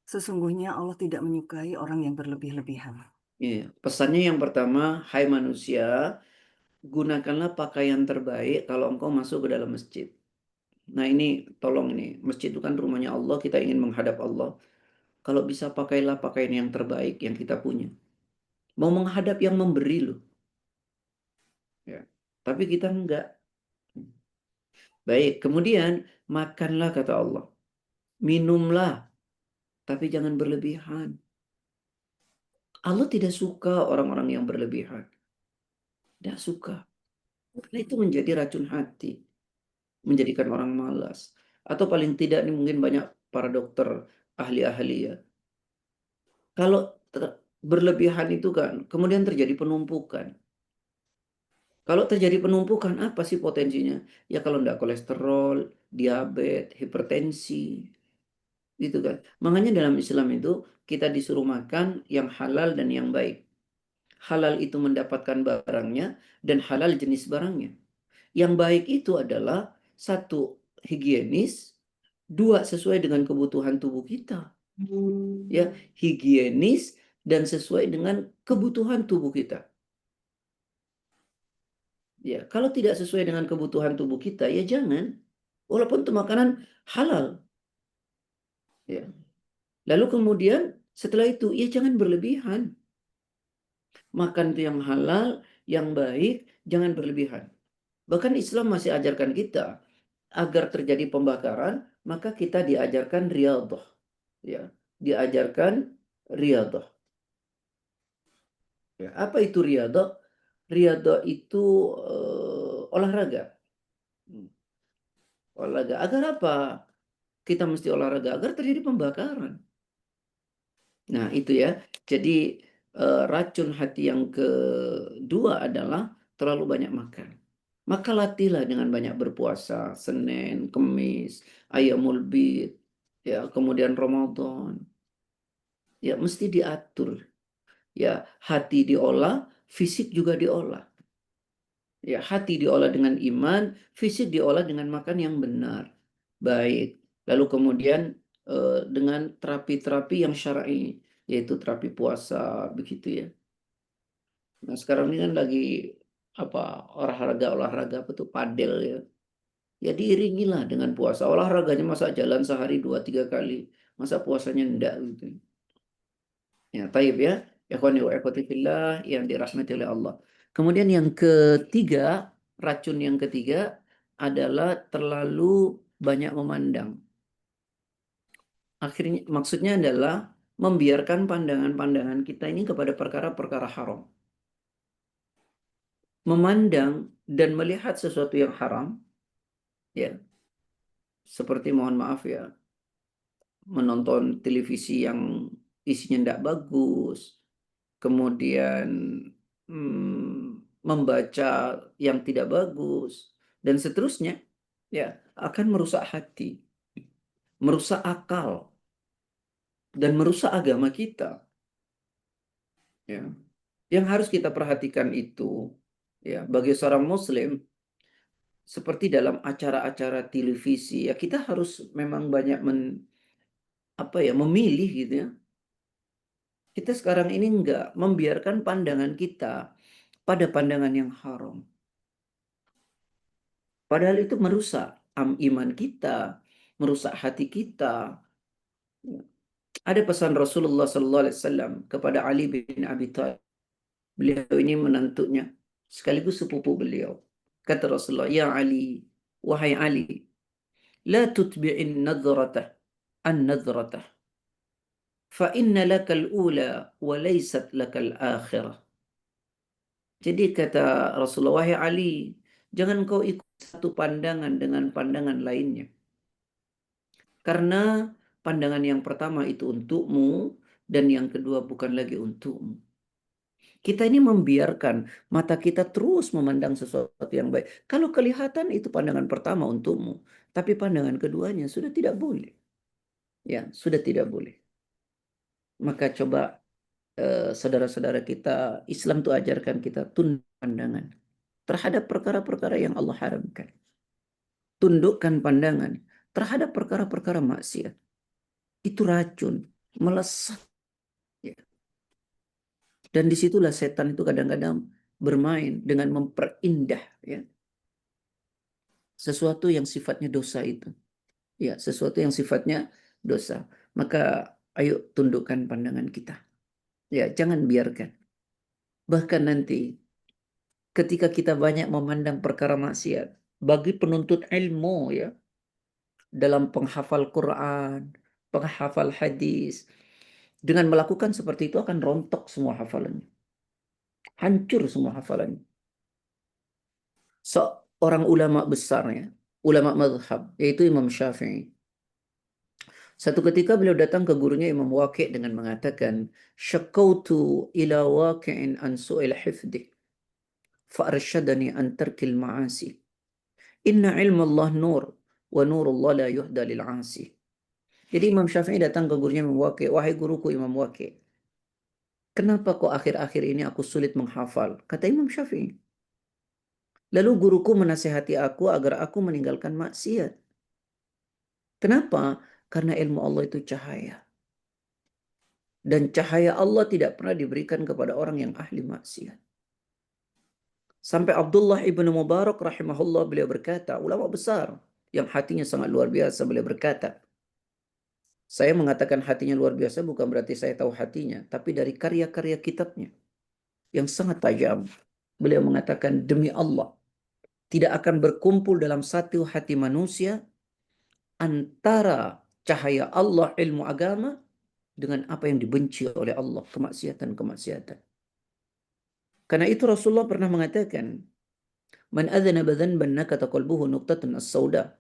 Sesungguhnya Allah tidak menyukai orang yang berlebih-lebihan. Iya. Pesannya yang pertama, hai manusia, gunakanlah pakaian terbaik kalau engkau masuk ke dalam masjid. Nah ini tolong ini, masjid itu kan rumahnya Allah, kita ingin menghadap Allah. Kalau bisa pakailah pakaian yang terbaik yang kita punya. Mau menghadap yang memberi loh. Ya. Tapi kita enggak. Baik, kemudian makanlah kata Allah. Minumlah, tapi jangan berlebihan. Allah tidak suka orang-orang yang berlebihan. Tidak suka. Karena itu menjadi racun hati. Menjadikan orang malas. Atau paling tidak ini mungkin banyak para dokter ahli-ahli ya. Kalau berlebihan itu kan kemudian terjadi penumpukan. Kalau terjadi penumpukan apa sih potensinya? Ya kalau enggak kolesterol, diabetes, hipertensi, gitu kan. Makanya dalam Islam itu kita disuruh makan yang halal dan yang baik. Halal itu mendapatkan barangnya dan halal jenis barangnya. Yang baik itu adalah satu higienis, dua sesuai dengan kebutuhan tubuh kita. Ya, higienis dan sesuai dengan kebutuhan tubuh kita. Ya, kalau tidak sesuai dengan kebutuhan tubuh kita, ya jangan. Walaupun itu makanan halal. Ya. Lalu kemudian setelah itu, ya jangan berlebihan. Makan itu yang halal, yang baik, jangan berlebihan. Bahkan Islam masih ajarkan kita agar terjadi pembakaran, maka kita diajarkan riyadhah. Ya, diajarkan riyadhah. Ya, apa itu riyadhah? Riyadhah itu olahraga. Olahraga. Agar apa? Kita mesti olahraga agar terjadi pembakaran. Nah, itu ya. Jadi racun hati yang kedua adalah terlalu banyak makan. Maka latihlah dengan banyak berpuasa, Senin, Kemis, Ayyamul Bid, ya, kemudian Ramadan. Ya, mesti diatur. Ya, hati diolah, fisik juga diolah. Ya, hati diolah dengan iman, fisik diolah dengan makan yang benar. Baik. Lalu kemudian dengan terapi-terapi yang syar'i, yaitu terapi puasa, begitu ya. Nah, sekarang ini kan lagi apa olahraga apa tuh padel ya. Ya diiringilah dengan puasa. Olahraganya masa jalan sehari 2-3 kali, masa puasanya enggak gitu. Ya, taib ya. Ikhwani wa ikhwati fillah yang dirahmati oleh Allah. Kemudian yang ketiga, racun yang ketiga adalah terlalu banyak memandang. Akhirnya maksudnya adalah membiarkan pandangan-pandangan kita ini kepada perkara-perkara haram. Memandang dan melihat sesuatu yang haram, ya, seperti mohon maaf ya, menonton televisi yang isinya tidak bagus, kemudian membaca yang tidak bagus, dan seterusnya, ya, akan merusak hati, merusak akal, dan merusak agama kita. Ya. Yang harus kita perhatikan itu, ya, bagi seorang Muslim, seperti dalam acara-acara televisi, ya kita harus memang banyak memilih gitu ya. Kita sekarang ini enggak membiarkan pandangan kita pada pandangan yang haram. Padahal itu merusak iman kita, merusak hati kita. Ada pesan Rasulullah SAW kepada Ali bin Abi Thalib. Beliau ini menantunya. sekaligus sepupu beliau. Kata Rasulullah, "Ya Ali, wahai Ali, la tutbi'in nadratah an-nadratah, fa inna lakal ula wa laysat lakal akhirah." Jadi kata Rasulullah, wahai Ali, jangan kau ikut satu pandangan dengan pandangan lainnya. Karena pandangan yang pertama itu untukmu, dan yang kedua bukan lagi untukmu. Kita ini membiarkan mata kita terus memandang sesuatu yang baik. Kalau kelihatan itu pandangan pertama untukmu, tapi pandangan keduanya sudah tidak boleh. Ya, sudah tidak boleh. Maka coba saudara-saudara kita, Islam itu ajarkan kita tunduk pandangan terhadap perkara-perkara yang Allah haramkan. Tundukkan pandangan terhadap perkara-perkara maksiat. Itu racun, melesat. Ya. Dan disitulah setan itu kadang-kadang bermain dengan memperindah, ya, sesuatu yang sifatnya dosa itu. Ya, sesuatu yang sifatnya dosa. Maka ayo tundukkan pandangan kita. Ya, jangan biarkan. Bahkan nanti ketika kita banyak memandang perkara maksiat, bagi penuntut ilmu, ya, dalam penghafal Quran, penghafal hadis, dengan melakukan seperti itu akan rontok semua hafalannya. Hancur semua hafalannya. Seorang ulama besar, ya, ulama mazhab, yaitu Imam Syafi'i. Satu ketika beliau datang ke gurunya Imam Waqi' dengan mengatakan, "Syakautu ila Waqi'in an su'il hifdhi, fa'arsyadani an tarkil ma'asi. Inna ilmu Allah nur, wa nurullah la yuhda lil 'asi." Jadi Imam Syafi'i datang ke gurunya Imam Waqi', "Wahai guruku Imam Waqi', kenapa kok akhir-akhir ini aku sulit menghafal?" Kata Imam Syafi'i. Lalu guruku menasihati aku agar aku meninggalkan maksiat. Kenapa? Karena ilmu Allah itu cahaya. Dan cahaya Allah tidak pernah diberikan kepada orang yang ahli maksiat. Sampai Abdullah ibnu Mubarak rahimahullah, beliau berkata, ulama besar yang hatinya sangat luar biasa, beliau berkata, saya mengatakan hatinya luar biasa bukan berarti saya tahu hatinya, tapi dari karya-karya kitabnya yang sangat tajam. Beliau mengatakan, demi Allah, tidak akan berkumpul dalam satu hati manusia antara cahaya Allah, ilmu agama, dengan apa yang dibenci oleh Allah, kemaksiatan-kemaksiatan. Karena itu Rasulullah pernah mengatakan, "Man adzanaba dzanban nakata qalbuhu nuqtatun as-sauda."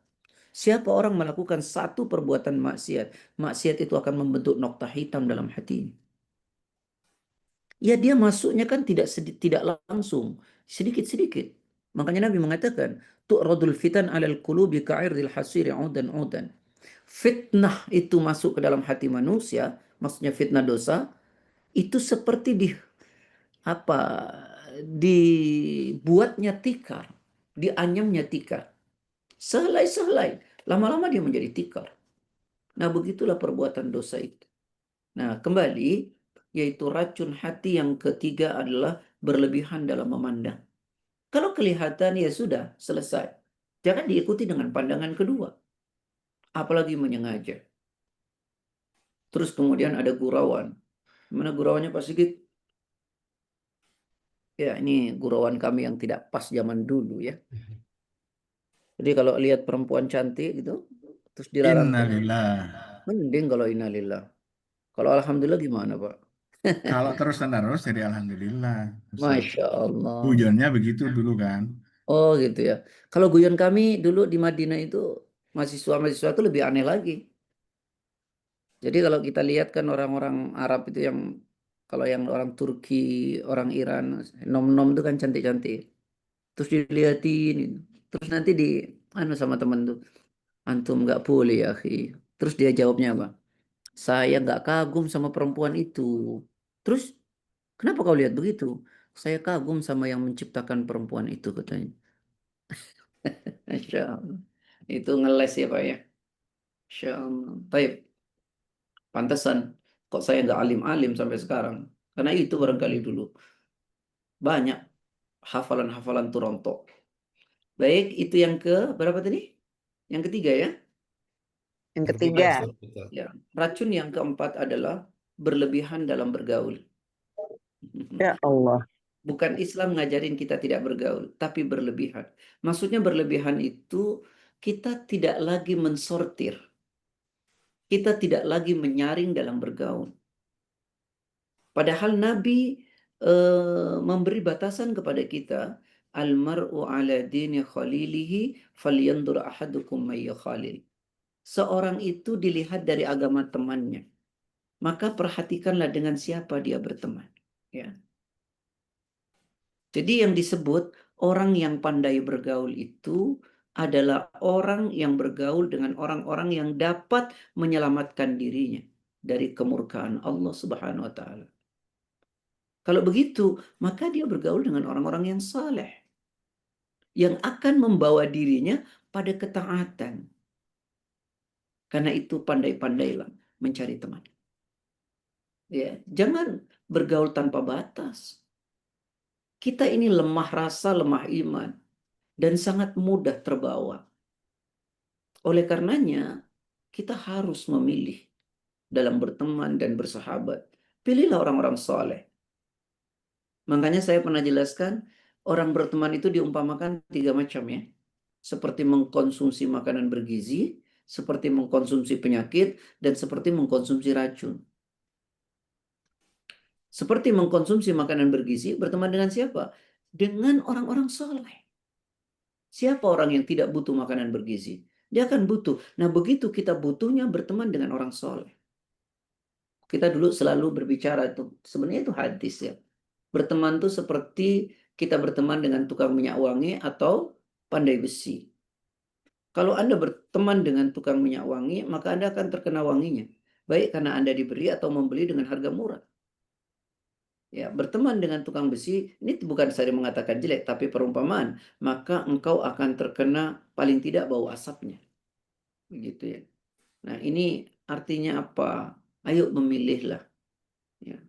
Siapa orang melakukan satu perbuatan maksiat, maksiat itu akan membentuk noktah hitam dalam hatinya. Ya, dia masuknya kan tidak langsung, sedikit-sedikit. Makanya Nabi mengatakan, tu'radul fitan 'alal qulubi ka'irdil hasiri 'udan 'udan. Fitnah itu masuk ke dalam hati manusia, maksudnya fitnah dosa, itu seperti dibuatnya tikar, dianyamnya tikar. Sehelai-sehelai, lama-lama dia menjadi tikar. Nah, begitulah perbuatan dosa itu. Nah, kembali, yaitu racun hati yang ketiga adalah berlebihan dalam memandang. Kalau kelihatan, ya sudah, selesai. Jangan diikuti dengan pandangan kedua. Apalagi menyengaja. Terus kemudian ada gurauan. Mana gurauannya Pak Sigit? Ya, ini gurauan kami yang tidak pas zaman dulu, ya. Jadi kalau lihat perempuan cantik gitu, terus dilarang, Innalillah. mending kalau innalillah. Kalau alhamdulillah gimana, Pak? Kalau terus-menerus jadi alhamdulillah. Ustaz. Masya Allah. Hujannya begitu dulu kan. Oh gitu ya. Kalau guyon kami dulu di Madinah itu, mahasiswa-mahasiswa itu lebih aneh lagi. Jadi kalau kita lihat kan orang-orang Arab itu yang, kalau yang orang Turki, orang Iran, nom-nom itu kan cantik-cantik. Terus dilihatin, gitu. Terus nanti sama temen tuh, antum nggak boleh ya, akhi. Terus dia jawabnya apa? Saya nggak kagum sama perempuan itu. Terus kenapa kau lihat begitu? Saya kagum sama yang menciptakan perempuan itu, katanya. Masya Allah. Itu ngeles ya Pak ya. Masya Allah. Baik. Pantesan kok saya nggak alim-alim sampai sekarang. Karena itu barangkali dulu. Banyak hafalan-hafalan tuh rontok. Baik, itu yang ke berapa tadi? Yang ketiga ya. Yang ketiga. Betul. Ya. Racun yang keempat adalah berlebihan dalam bergaul. Ya Allah. Bukan Islam ngajarin kita tidak bergaul, tapi berlebihan. Maksudnya berlebihan itu kita tidak lagi mensortir. Kita tidak lagi menyaring dalam bergaul. Padahal Nabi memberi batasan kepada kita, almar'u ala dini khalilihi falyandur ahadukum may khalil. Seorang itu dilihat dari agama temannya. Maka perhatikanlah dengan siapa dia berteman. Ya. Jadi yang disebut orang yang pandai bergaul itu adalah orang yang bergaul dengan orang-orang yang dapat menyelamatkan dirinya dari kemurkaan Allah Subhanahu wa taala. Kalau begitu, maka dia bergaul dengan orang-orang yang saleh yang akan membawa dirinya pada ketaatan. Karena itu pandai-pandailah mencari teman. Ya, jangan bergaul tanpa batas. Kita ini lemah rasa, lemah iman, dan sangat mudah terbawa. Oleh karenanya, kita harus memilih dalam berteman dan bersahabat. Pilihlah orang-orang soleh. Makanya saya pernah jelaskan, orang berteman itu diumpamakan 3 macam ya. Seperti mengkonsumsi makanan bergizi, seperti mengkonsumsi penyakit, dan seperti mengkonsumsi racun. Seperti mengkonsumsi makanan bergizi, berteman dengan siapa? Dengan orang-orang soleh. Siapa orang yang tidak butuh makanan bergizi? Dia akan butuh. Nah, begitu kita butuhnya berteman dengan orang soleh. Kita dulu selalu berbicara itu, sebenarnya itu hadis ya. Berteman itu seperti kita berteman dengan tukang minyak wangi atau pandai besi. Kalau Anda berteman dengan tukang minyak wangi, maka Anda akan terkena wanginya. Baik karena Anda diberi atau membeli dengan harga murah. Ya, berteman dengan tukang besi, ini bukan saya mengatakan jelek, tapi perumpamaan. Maka engkau akan terkena paling tidak bau asapnya. Begitu ya. Nah, ini artinya apa? Ayo memilihlah. Ya.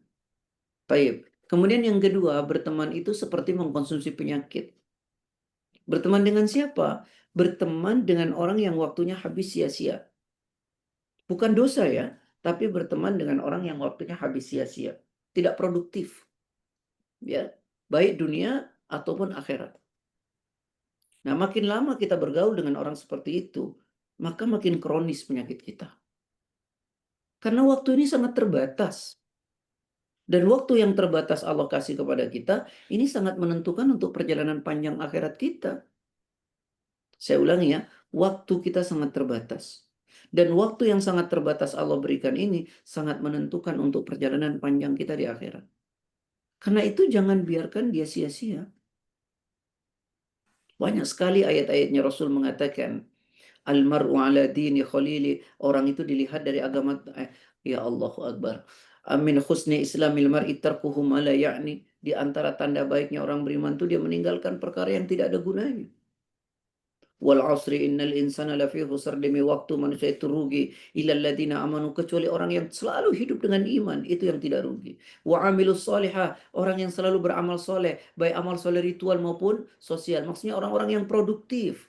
Baik. Kemudian yang kedua, berteman itu seperti mengkonsumsi penyakit. Berteman dengan siapa? Berteman dengan orang yang waktunya habis sia-sia. Bukan dosa ya, tapi berteman dengan orang yang waktunya habis sia-sia. Tidak produktif. Ya, baik dunia ataupun akhirat. Nah, makin lama kita bergaul dengan orang seperti itu, maka makin kronis penyakit kita. Karena waktu ini sangat terbatas. Dan waktu yang terbatas Allah kasih kepada kita, ini sangat menentukan untuk perjalanan panjang akhirat kita. Saya ulangi ya, waktu kita sangat terbatas. Dan waktu yang sangat terbatas Allah berikan ini sangat menentukan untuk perjalanan panjang kita di akhirat. Karena itu jangan biarkan dia sia-sia. Banyak sekali ayat-ayatnya Rasul mengatakan, almar'u ala dini khalili, orang itu dilihat dari agama. Ya Allahu Akbar. Amin husni islamil mar'i tarkuhu ma la ya'ni. Di antara tanda baiknya orang beriman itu dia meninggalkan perkara yang tidak ada gunanya. Wal asri innal insana lafi khusr, demi waktu manusia itu rugi, illal ladzina amanu, kecuali orang yang selalu hidup dengan iman, itu yang tidak rugi. Wa amilus solihah, orang yang selalu beramal soleh, baik amal soleh ritual maupun sosial. Maksudnya orang-orang yang produktif,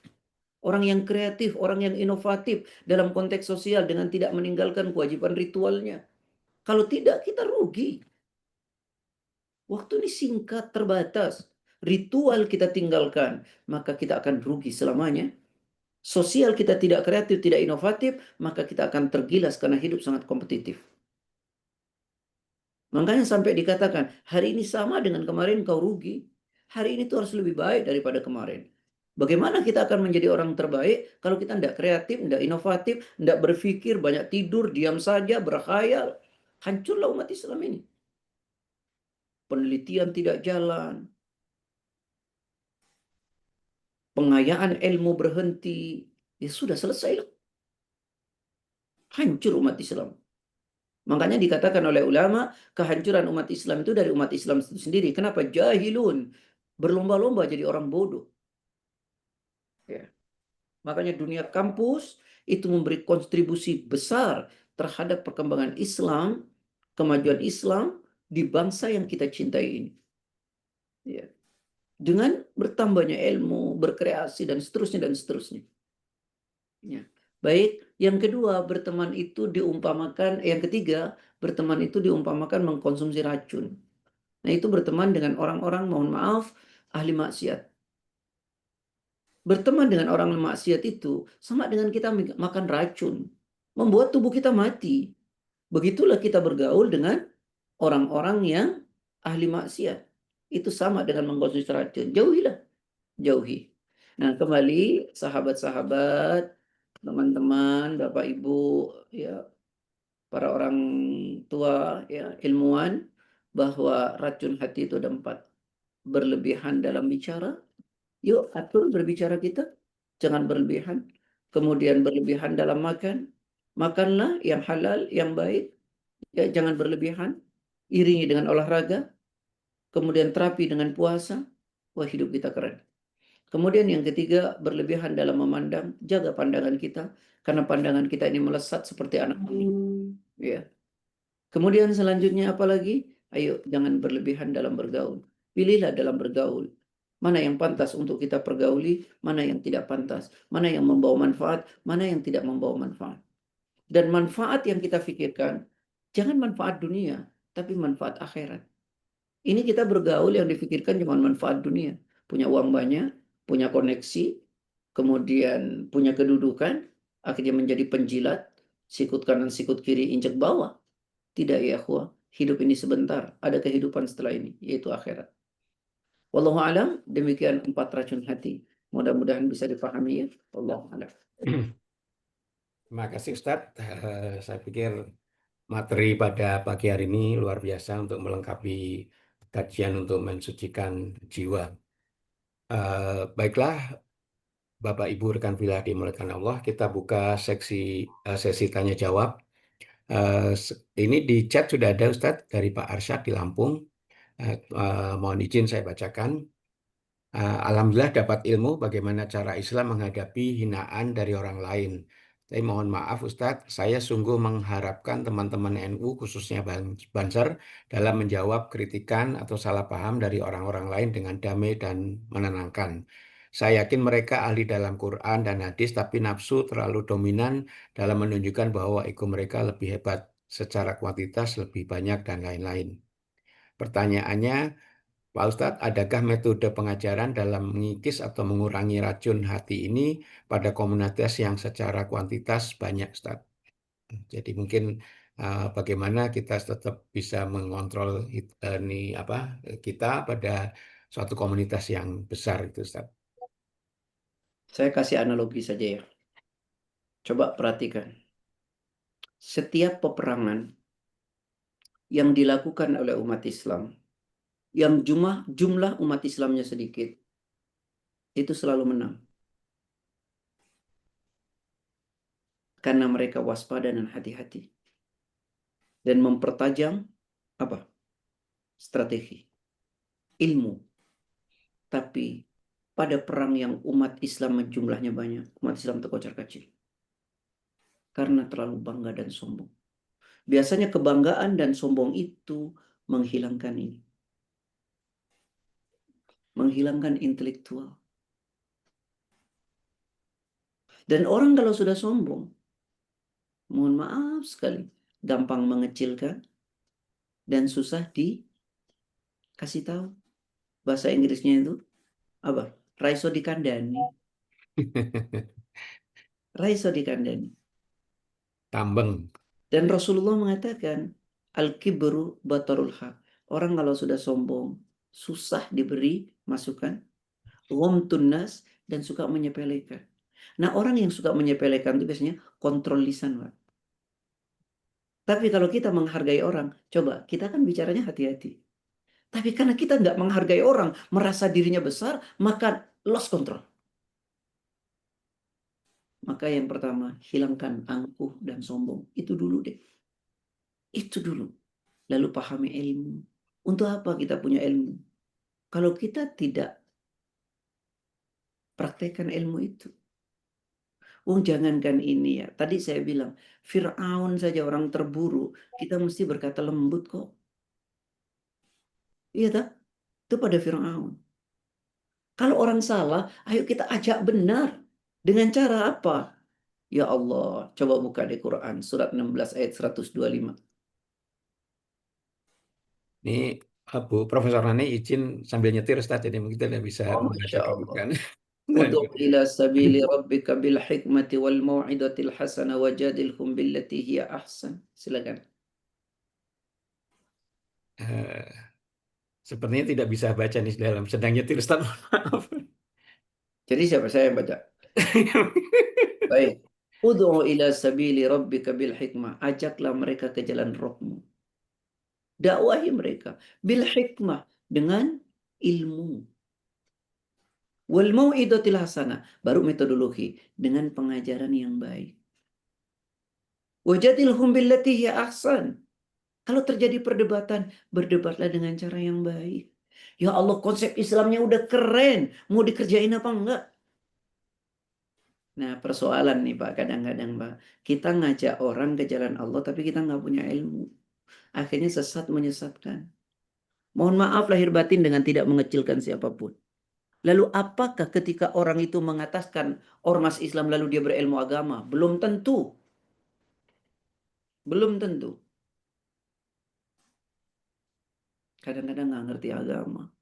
orang yang kreatif, orang yang inovatif dalam konteks sosial dengan tidak meninggalkan kewajiban ritualnya. Kalau tidak, kita rugi. Waktu ini singkat, terbatas. Ritual kita tinggalkan, maka kita akan rugi selamanya. Sosial kita tidak kreatif, tidak inovatif, maka kita akan tergilas karena hidup sangat kompetitif. Makanya sampai dikatakan, hari ini sama dengan kemarin kau rugi. Hari ini tuh harus lebih baik daripada kemarin. Bagaimana kita akan menjadi orang terbaik kalau kita tidak kreatif, tidak inovatif, tidak berpikir, banyak tidur, diam saja, berkhayal. Hancurlah umat Islam ini. Penelitian tidak jalan. Pengayaan ilmu berhenti. Ya sudah selesai. Hancur umat Islam. Makanya dikatakan oleh ulama, kehancuran umat Islam itu dari umat Islam itu sendiri. Kenapa? Jahilun. Berlomba-lomba jadi orang bodoh. Ya. Makanya dunia kampus itu memberi kontribusi besar terhadap perkembangan Islam, kemajuan Islam di bangsa yang kita cintai ini. Ya. Dengan bertambahnya ilmu, berkreasi, dan seterusnya, dan seterusnya. Ya. Baik, yang kedua, berteman itu diumpamakan, yang ketiga, berteman itu diumpamakan mengkonsumsi racun. Nah, itu berteman dengan orang-orang, mohon maaf, ahli maksiat. Berteman dengan orang maksiat itu sama dengan kita makan racun, membuat tubuh kita mati. Begitulah kita bergaul dengan orang-orang yang ahli maksiat. Itu sama dengan mengkonsumsi racun. Jauhilah, jauhi. Nah, kembali sahabat-sahabat, teman-teman, Bapak Ibu, ya, para orang tua, ya, ilmuwan, bahwa racun hati itu ada 4. Berlebihan dalam bicara, yuk atur berbicara kita, jangan berlebihan. Kemudian berlebihan dalam makan, makanlah yang halal, yang baik, ya, jangan berlebihan. Iringi dengan olahraga, kemudian terapi dengan puasa, wah hidup kita keren. Kemudian yang ketiga, berlebihan dalam memandang, jaga pandangan kita, karena pandangan kita ini melesat seperti anak kuning. Ya. Kemudian selanjutnya apa lagi? Ayo, jangan berlebihan dalam bergaul. Pilihlah dalam bergaul. Mana yang pantas untuk kita pergauli, mana yang tidak pantas. Mana yang membawa manfaat, mana yang tidak membawa manfaat. Dan manfaat yang kita pikirkan, jangan manfaat dunia, tapi manfaat akhirat. Ini kita bergaul yang dipikirkan cuma manfaat dunia. Punya uang banyak, punya koneksi, kemudian punya kedudukan, akhirnya menjadi penjilat, sikut kanan, sikut kiri, injek bawah. Tidak, ya akhwah, hidup ini sebentar, ada kehidupan setelah ini, yaitu akhirat. Wallahu alam, demikian 4 racun hati. Mudah-mudahan bisa dipahami ya. Wallahu alam. Terima kasih Ustadz. Saya pikir materi pada pagi hari ini luar biasa untuk melengkapi kajian untuk mensucikan jiwa. Baiklah, Bapak Ibu rekan fillah dimuliakan Allah, kita buka sesi tanya jawab. Ini di chat sudah ada Ustadz dari Pak Arsyad di Lampung. Mohon izin saya bacakan. Alhamdulillah dapat ilmu bagaimana cara Islam menghadapi hinaan dari orang lain. Tapi mohon maaf Ustadz, saya sungguh mengharapkan teman-teman NU khususnya Banser dalam menjawab kritikan atau salah paham dari orang-orang lain dengan damai dan menenangkan. Saya yakin mereka ahli dalam Quran dan hadis, tapi nafsu terlalu dominan dalam menunjukkan bahwa ego mereka lebih hebat secara kuantitas, lebih banyak, dan lain-lain. Pertanyaannya, Pak Ustadz, adakah metode pengajaran dalam mengikis atau mengurangi racun hati ini pada komunitas yang secara kuantitas banyak, Ustadz? Jadi mungkin bagaimana kita tetap bisa mengontrol kita pada suatu komunitas yang besar itu, Ustadz. Saya kasih analogi saja ya. Coba perhatikan. Setiap peperangan yang dilakukan oleh umat Islam, yang jumlah umat Islamnya sedikit, itu selalu menang. Karena mereka waspada dan hati-hati. Dan mempertajam apa? Strategi. Ilmu. Tapi pada perang yang umat Islam jumlahnya banyak, umat Islam terkocar-kacir. Karena terlalu bangga dan sombong. Biasanya kebanggaan dan sombong itu menghilangkan ini. Menghilangkan intelektual. Dan orang kalau sudah sombong, mohon maaf sekali, gampang mengecilkan dan susah dikasih tahu. Bahasa Inggrisnya itu apa? Raiso dikandani. Raiso dikandani. Tambeng. Dan Rasulullah mengatakan, al-kibru batarul haq. Orang kalau sudah sombong, susah diberi masukan. Ghamtun nas, dan suka menyepelekan. Nah, orang yang suka menyepelekan itu biasanya kontrol lisan, Pak. Tapi kalau kita menghargai orang, coba, kita kan bicaranya hati-hati. Tapi karena kita nggak menghargai orang, merasa dirinya besar, maka lost control. Maka yang pertama, hilangkan angkuh dan sombong. Itu dulu deh. Itu dulu. Lalu pahami ilmu. Untuk apa kita punya ilmu? Kalau kita tidak praktekkan ilmu itu. Jangankan ini ya. Tadi saya bilang, Fir'aun saja orang terburu, kita mesti berkata lembut kok. Iya tak? Itu pada Fir'aun. Kalau orang salah, ayo kita ajak benar. Dengan cara apa? Ya Allah, coba buka di Quran, surat 16 ayat 125. Ini Bu Profesor Nani izin sambil nyetir Ustaz, jadi mungkin kita tidak bisa Oh, Masya membacakan Allah. bukan. Ud'u ila sabili rabbika bil hikmati wal mau'izatil hasanah wajadilhum billati hiya ahsan. Silakan. Eh, Sepertinya tidak bisa baca nih dalam sedang nyetir Ustaz. Maaf. Jadi siapa saya yang baca? Baik. Ud'u ila sabili rabbika bil hikmah. Ajaklah mereka ke jalan Rabbmu. Dakwahi mereka bil hikmah, dengan ilmu. Wal mau'izatil hasanah, baru metodologi, dengan pengajaran yang baik. Wajadilhum billati hiya ahsan. Kalau terjadi perdebatan, berdebatlah dengan cara yang baik. Ya Allah, konsep Islamnya udah keren, mau dikerjain apa enggak? Nah, persoalan nih Pak, kadang-kadang Pak, kita ngajak orang ke jalan Allah, tapi kita nggak punya ilmu. Akhirnya sesat menyesatkan. Mohon maaf lahir batin dengan tidak mengecilkan siapapun. Lalu apakah ketika orang itu mengataskan ormas Islam lalu dia berilmu agama? Belum tentu. Belum tentu. Kadang-kadang nggak ngerti agama.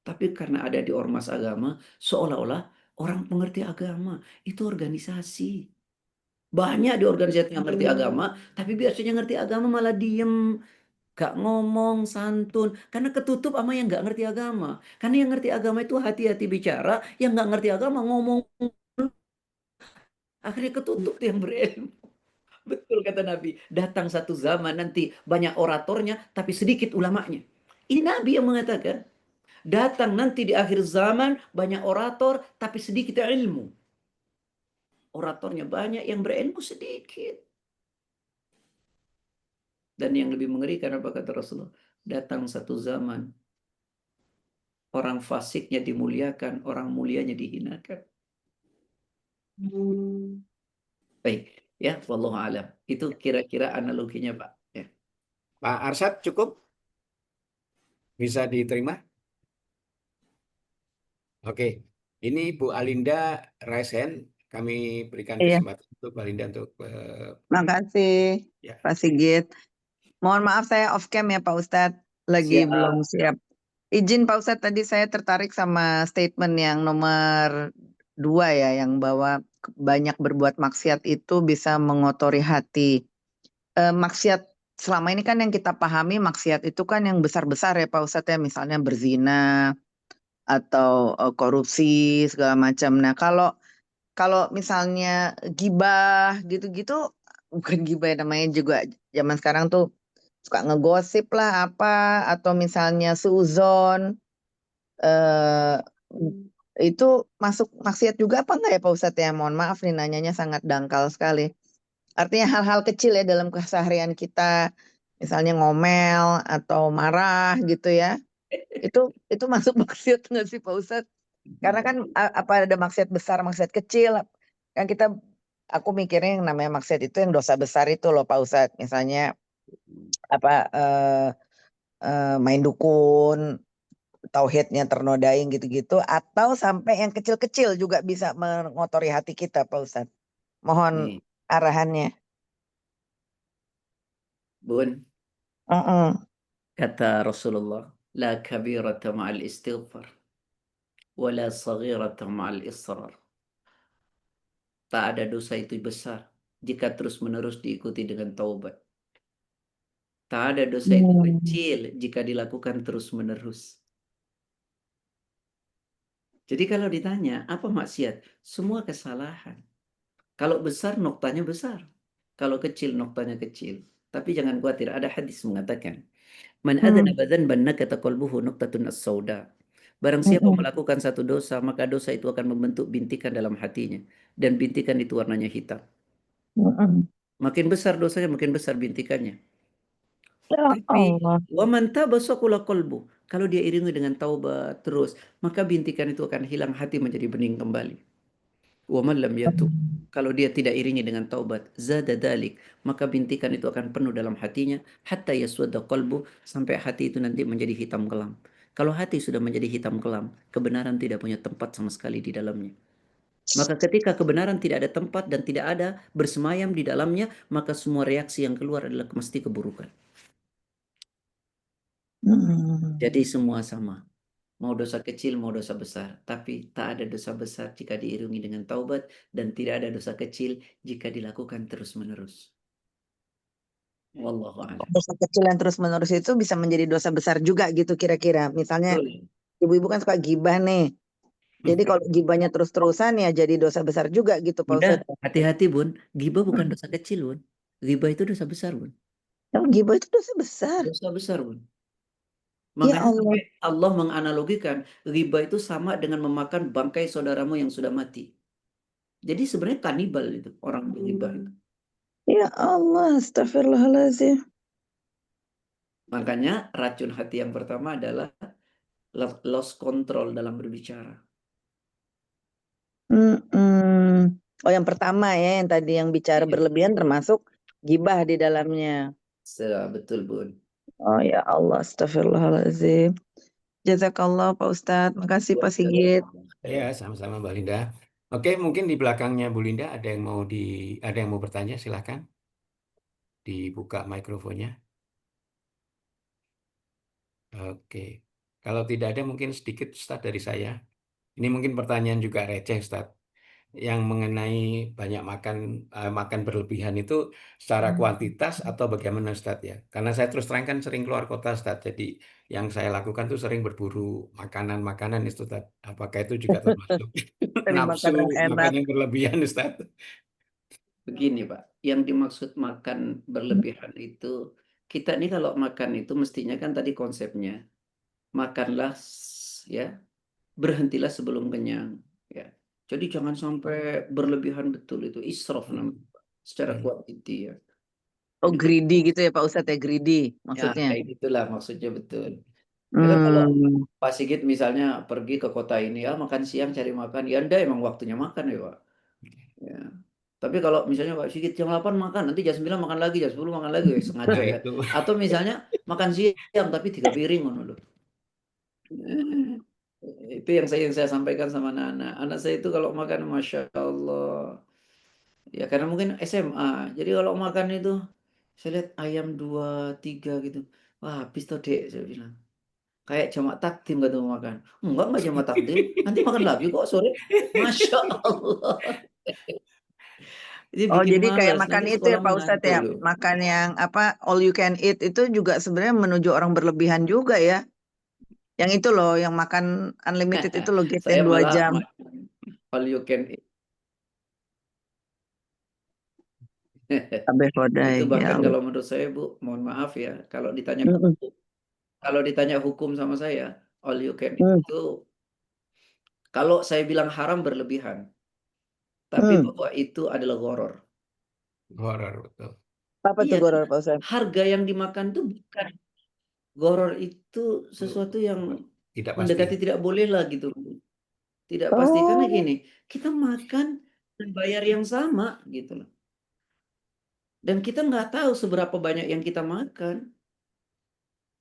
Tapi karena ada di ormas agama, seolah-olah orang pengerti agama itu organisasi. Banyak di organisasi yang ngerti agama, tapi biasanya ngerti agama malah diem, gak ngomong, santun. Karena ketutup sama yang gak ngerti agama. Karena yang ngerti agama itu hati-hati bicara, yang gak ngerti agama ngomong. Akhirnya ketutup tuh yang berilmu. Betul kata Nabi, datang satu zaman nanti banyak oratornya, tapi sedikit ulamanya. Ini Nabi yang mengatakan. Datang nanti di akhir zaman banyak orator tapi sedikit ilmu. Oratornya banyak, yang berilmu sedikit. Dan yang lebih mengerikan apa kata Rasulullah? Datang satu zaman orang fasiknya dimuliakan, orang mulianya dihinakan. Baik, ya, wallahu alam. Itu kira-kira analoginya, Pak. Ya. Pak Arsyad cukup? Bisa diterima? Oke, ini Bu Alinda raise hand. Kami berikan Iya, kesempatan untuk Bu Alinda untuk makasih ya. Pak Sigit. Mohon maaf saya off cam ya Pak Ustadz, lagi Siap. belum siap. Izin Pak Ustadz, tadi saya tertarik sama statement yang nomor 2 ya, yang bahwa banyak berbuat maksiat itu bisa mengotori hati. Maksiat selama ini kan yang kita pahami, maksiat itu kan yang besar-besar ya Pak Ustadz ya, misalnya berzina atau korupsi segala macam. Nah, kalau misalnya gibah gitu-gitu, bukan gibah ya, namanya juga zaman sekarang tuh suka ngegosip lah apa, atau misalnya suuzon, itu masuk maksiat juga apa enggak ya Pak Ustadz ya? Mohon maaf nih nanyanya sangat dangkal sekali. Artinya hal-hal kecil ya dalam keseharian kita, misalnya ngomel atau marah gitu ya, itu masuk maksiat nggak sih Pak Ustadz? Karena kan apa ada maksiat besar, maksiat kecil. Kan aku mikirnya yang namanya maksiat itu yang dosa besar itu loh Pak Ustadz. Misalnya apa main dukun, tauhidnya ternodai gitu-gitu, atau sampai yang kecil-kecil juga bisa mengotori hati kita Pak Ustadz. Mohon Nih, arahannya. Bun, Mm-mm. kata Rasulullah, la kabirata ma'al istighfar, wala saghirata ma'al israr. Tak ada dosa itu besar jika terus-menerus diikuti dengan taubat. Tak ada dosa itu kecil jika dilakukan terus-menerus. Jadi kalau ditanya, apa maksiat? Semua kesalahan. Kalau besar, noktanya besar. Kalau kecil, noktanya kecil. Tapi jangan khawatir, ada hadis mengatakan, Man adnaba dzanban nakata qalbuhu nuqtatun as-sauda. Barang siapa melakukan satu dosa, maka dosa itu akan membentuk bintikan dalam hatinya. Dan bintikan itu warnanya hitam. Makin besar dosanya, makin besar bintikannya. Ya Tapi Allah. waman taba saqula qalbu. Kalau dia iringi dengan taubat terus, maka bintikan itu akan hilang, hati menjadi bening kembali. Waman lam yatub. Kalau dia tidak iringi dengan taubat, zada dalik, maka bintikan itu akan penuh dalam hatinya, hatta yaswadda qalbu, sampai hati itu nanti menjadi hitam kelam. Kalau hati sudah menjadi hitam kelam, kebenaran tidak punya tempat sama sekali di dalamnya. Maka ketika kebenaran tidak ada tempat dan tidak ada bersemayam di dalamnya, maka semua reaksi yang keluar adalah mesti keburukan. Jadi semua sama. Mau dosa kecil, mau dosa besar. Tapi tak ada dosa besar jika diiringi dengan taubat. Dan tidak ada dosa kecil jika dilakukan terus-menerus. Wallahu a'lam. Dosa kecil yang terus-menerus itu bisa menjadi dosa besar juga gitu kira-kira. Misalnya Betul. ibu-ibu kan suka gibah nih. Jadi kalau gibahnya terus-terusan ya jadi dosa besar juga gitu Pak Bunda, Ustadz. hati-hati Bun. Ghibah bukan dosa kecil Bun. Ghibah itu dosa besar Bun. Oh, gibah itu dosa besar. Dosa besar Bun. Ya Makanya Allah. sampai Allah menganalogikan ghibah itu sama dengan memakan bangkai saudaramu yang sudah mati. Jadi sebenarnya kanibal itu orang ghibah itu. Ya Allah, astagfirullahaladzim. Makanya racun hati yang pertama adalah lost control dalam berbicara. Oh, yang pertama ya, yang tadi yang bicara Iya. berlebihan termasuk gibah di dalamnya. Betul Bun. Oh ya Allah, astagfirullahaladzim. Jazakallah Pak Ustadz. Makasih Pak Sigit. Ya, sama-sama Mbak Linda. Oke, mungkin di belakangnya Bu Linda ada yang mau bertanya, silakan. Dibuka mikrofonnya. Oke. Kalau tidak ada mungkin sedikit Ustadz dari saya. Ini mungkin pertanyaan juga receh Ustadz. Yang mengenai banyak makan berlebihan itu secara kuantitas atau bagaimana Ustadz ya? Karena saya terus terang kan sering keluar kota Ustadz. Jadi yang saya lakukan tuh sering berburu makanan-makanan Ustadz. Apakah itu juga termasuk Dari nafsu makanan enak. makan yang berlebihan Ustadz? Begini Pak, yang dimaksud makan berlebihan itu, kita nih kalau makan itu mestinya kan tadi konsepnya, makanlah ya, berhentilah sebelum kenyang. Ya. Jadi jangan sampai berlebihan betul, itu israf namanya, secara kuantiti ya. Oh, Jadi, greedy gitu ya Pak Ustadz ya, greedy ya maksudnya. kayak gitulah maksudnya betul. Ya kan kalau Pak Sigit misalnya pergi ke kota ini, ya makan siang cari makan, ya anda emang waktunya makan ya Pak. Ya. Tapi kalau misalnya Pak Sigit jam 8 makan, nanti jam 9 makan lagi, jam 10 makan lagi, sengaja Nah ya. itu. Atau misalnya makan siang tapi 3 piring ngono loh. Itu yang saya sampaikan sama anak-anak. Anak saya itu kalau makan Masya Allah. Ya karena mungkin SMA. Jadi kalau makan itu saya lihat ayam 2, 3 gitu. Wah habis tuh dek saya bilang. Kayak jamak takdim gitu makan. Enggak jamak takdim. Nanti makan lagi kok sore. Masya Allah. Jadi Oh, bikin jadi kayak malas. makan Nanti itu ya sekolah Pak Ustadz mengantuk ya, loh. makan yang apa all you can eat itu juga sebenarnya menuju orang berlebihan juga ya. Yang itu loh, yang makan unlimited itu loh, get Saya yang 2 malah jam. all you can eat. Sampai hodai, Itu ya bahkan Allah. kalau menurut saya Bu, mohon maaf ya, kalau ditanya hukum sama saya, all you can eat itu kalau saya bilang haram berlebihan, tapi bahwa itu adalah gharar. Horor betul. Apa tuh Iya, goror Pak Ustadz? harga yang dimakan tuh bukan gharar, itu sesuatu yang Tidak pasti. mendekati tidak boleh lah gitu. Tidak pasti karena gini, kita makan dan bayar yang sama gitu loh. Dan kita nggak tahu seberapa banyak yang kita makan.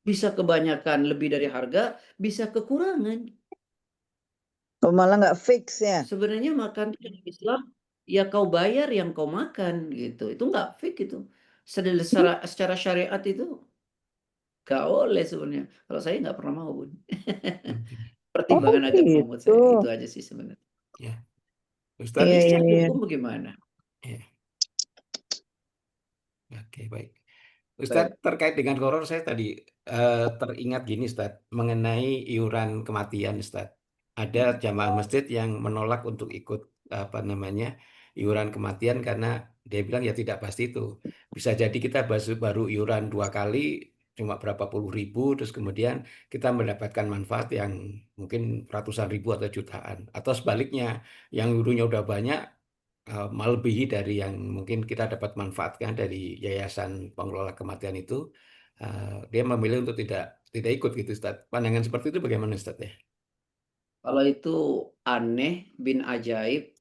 Bisa kebanyakan lebih dari harga, bisa kekurangan. Oh, malah nggak fix ya. Sebenarnya makan di Islam, ya kau bayar yang kau makan gitu. Itu nggak fix itu. Secara syariat itu nggak boleh sebenarnya. Kalau saya nggak pernah mau Bun. Pertimbangan agama buat gitu. saya. Itu aja sih sebenarnya. Ya. Tapi Ustadz, secara hukum bagaimana? ya. Oke, baik. Ustadz, terkait dengan horor saya tadi teringat gini Ustadz, mengenai iuran kematian Ustadz. Ada jamaah masjid yang menolak untuk ikut apa namanya iuran kematian karena dia bilang ya tidak pasti itu. Bisa jadi kita baru iuran 2 kali cuma berapa puluh ribu, terus kemudian kita mendapatkan manfaat yang mungkin ratusan ribu atau jutaan. Atau sebaliknya, yang iurannya udah banyak melebihi dari yang mungkin kita dapat manfaatkan dari yayasan pengelola kematian itu, dia memilih untuk tidak ikut gitu Ustaz. Pandangan seperti itu bagaimana Ustaz ya? Kalau itu aneh, bin ajaib,